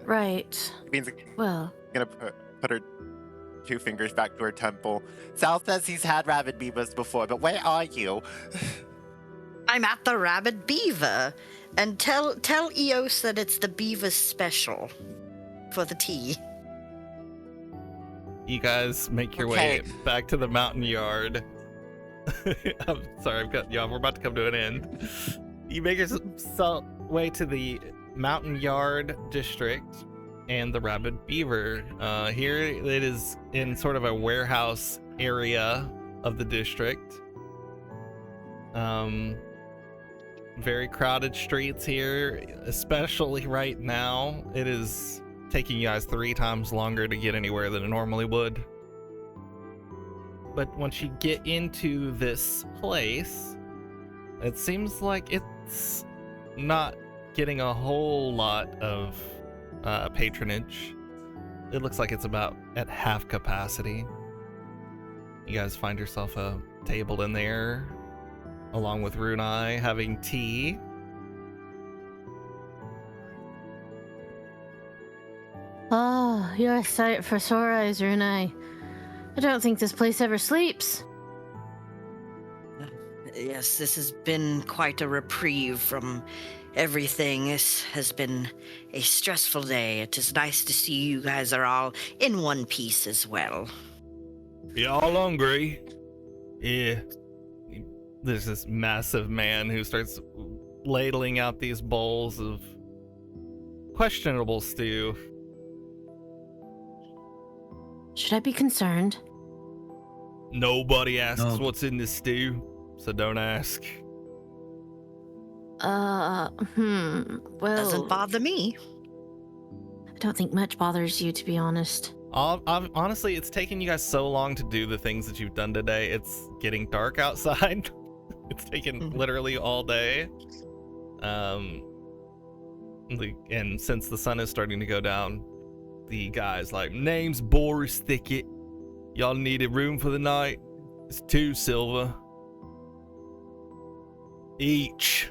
Right. Means Well, gonna put her 2 fingers back to her temple. Sal says he's had rabid beavers before, but where are you? I'm at the Rabid Beaver. And tell Eos that it's the Beaver special for the tea. You guys make your way back to the mountain yard. I'm sorry, I've got y'all. We're about to come to an end. You make your way to the mountain yard district and the Rabid Beaver. Here it is in sort of a warehouse area of the district. Very crowded streets here, especially right now. It is taking you guys 3 times longer to get anywhere than it normally would. But once you get into this place, it seems like it's not getting a whole lot of patronage. It looks like it's about at half capacity. You guys find yourself a table in there, along with Runai having tea. Oh, you're a sight for sore eyes, Runai. I don't think this place ever sleeps. Yes, this has been quite a reprieve from everything. This has been a stressful day. It is nice to see you guys are all in one piece as well. You all hungry? Yeah. There's this massive man who starts ladling out these bowls of questionable stew. Should I be concerned? Nobody asks No. what's in this stew, so don't ask. Well... Doesn't bother me. I don't think much bothers you, to be honest. Honestly, it's taken you guys so long to do the things that you've done today. It's getting dark outside. It's taken literally all day. And since the sun is starting to go down, the guy's like, name's Boris Thicket. Y'all needed room for the night? It's 2 silver. Each.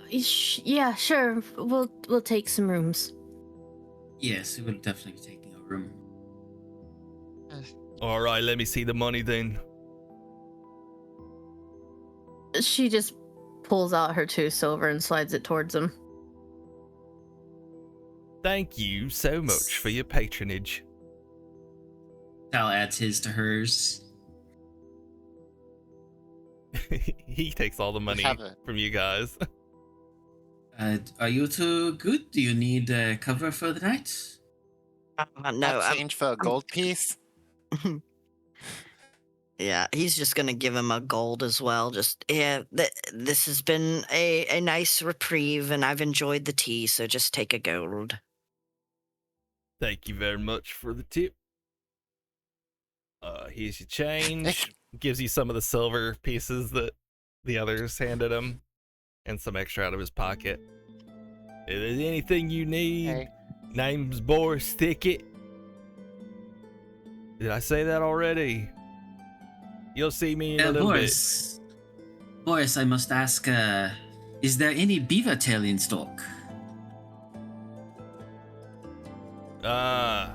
Yeah, sure. We'll take some rooms. Yes, we will definitely be taking a room. Alright, let me see the money then. She just pulls out her 2 silver and slides it towards him. Thank you so much for your patronage. Sal adds his to hers. He takes all the money Have it. from you guys. Are you two good? Do you need cover for the night? No, Change for a gold piece? yeah, he's just gonna give him a gold as well. Just this has been a nice reprieve, and I've enjoyed the tea. So just take a gold. Thank you very much for the tip. Here's your change. Gives you some of the silver pieces that the others handed him, and some extra out of his pocket. If there's anything you need, Okay. name's Boris Thicket. Did I say that already? You'll see me in a little Boris. Boris, I must ask, is there any beaver tail in stock? bit.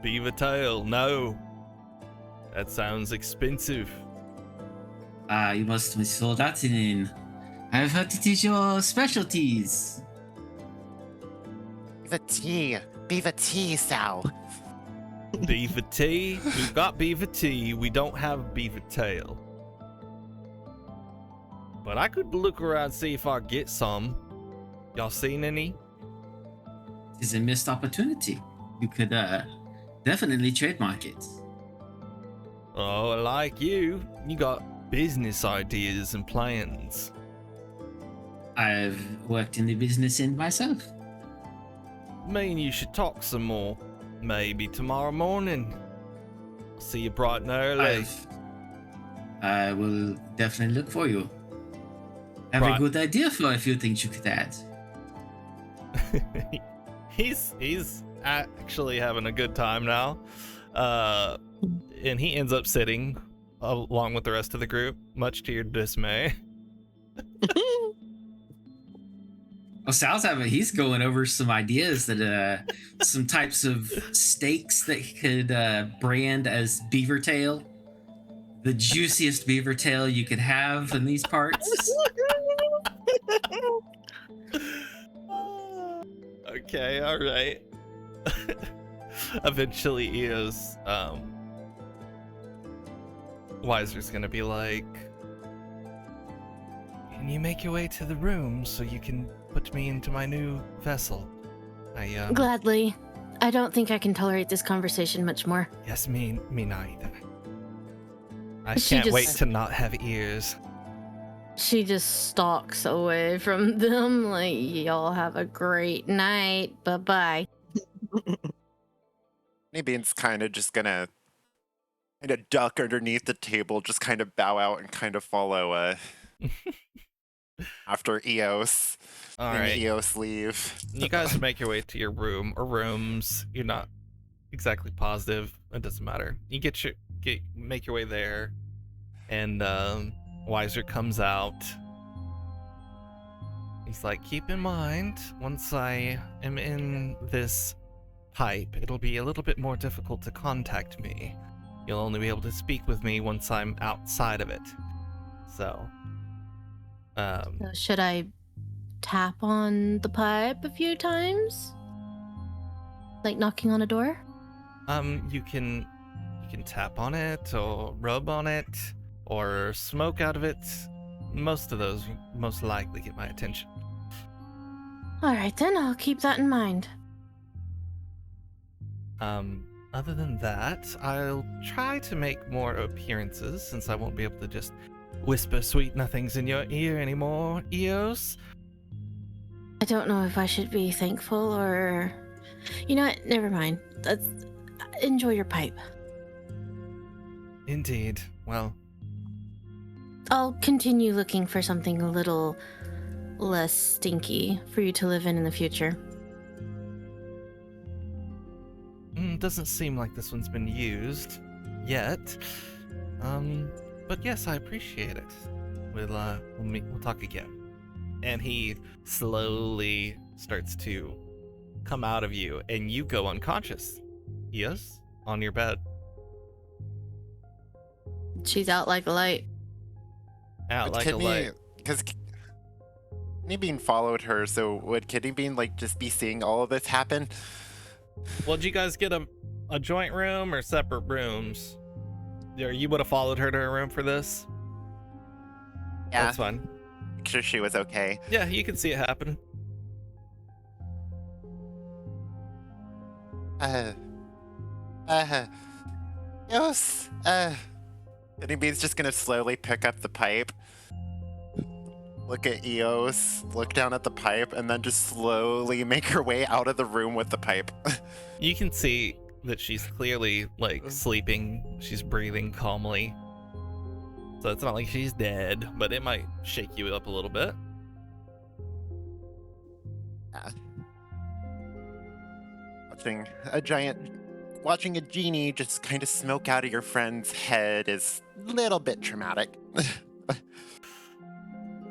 Beaver tail, no. That sounds expensive. You must have saw that in. I've heard it is your specialties. Beaver tea, Sal. Beaver tea? We've got beaver tea. We don't have beaver tail. But I could look around and see if I get some. Y'all seen any? It is a missed opportunity. You could definitely trademark it. Oh, like you. You got business ideas and plans. I've worked in the business end myself. Mean you should talk some more. Maybe tomorrow morning. I'll see you bright and early. I will definitely look for you. I have Right. a good idea for a few things you could add. He's actually having a good time now. And he ends up sitting along with the rest of the group, much to your dismay. Well, Sal's having, he's going over some ideas that some types of steaks that he could brand as beaver tail, the juiciest beaver tail you could have in these parts. Okay, all right. Eventually, Eo's Wiser's gonna be like, "Can you make your way to the room so you can put me into my new vessel?" Gladly. I don't think I can tolerate this conversation much more. Yes, me neither. I She can't wait just- to not have ears. She just stalks away from them like, y'all have a great night. Bye-bye. Bean's kind of just gonna kind of duck underneath the table, just kind of bow out and kind of follow after Eos. All and right. Eos leave. You guys make your way to your room or rooms. You're not exactly positive. It doesn't matter. You make your way there, and Wiser comes out. He's like, "Keep in mind, once I am in this pipe, it'll be a little bit more difficult to contact me. You'll only be able to speak with me once I'm outside of it. So, Should I tap on the pipe a few times? Like knocking on a door? you can tap on it or rub on it or smoke out of it. Most of those most likely get my attention." Alright then, I'll keep that in mind. Other than that, I'll try to make more appearances since I won't be able to just whisper sweet nothings in your ear anymore, Eos. I don't know if I should be thankful or... You know what? Never mind. Enjoy your pipe. Indeed. Well, I'll continue looking for something a little less stinky for you to live in the future. doesn't seem like this one's been used yet. But yes, I appreciate it. We'll talk again. And he slowly starts to come out of you, and you go unconscious. Yes, on your bed. She's out like a light. Out like a light. Because Kidney Bean followed her, so would Kidney Bean like just be seeing all of this happen? Well, did you guys get a joint room or separate rooms? Or you would have followed her to her room for this? Yeah. That's fine. Make sure she was okay. Yeah, you can see it happen. Yes. Kidney Bean's just gonna slowly pick up the pipe. Look at Eos, look down at the pipe, and then just slowly make her way out of the room with the pipe. You can see that she's clearly, like, sleeping. She's breathing calmly. So it's not like she's dead, but it might shake you up a little bit. Watching a genie just kind of smoke out of your friend's head is a little bit traumatic.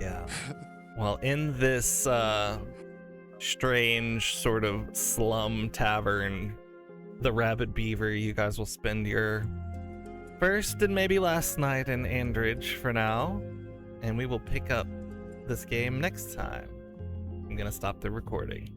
Yeah. Well, in this strange sort of slum tavern, the Rabbit Beaver, you guys will spend your first and maybe last night in Andridge for now, and we will pick up this game next time. I'm gonna stop the recording.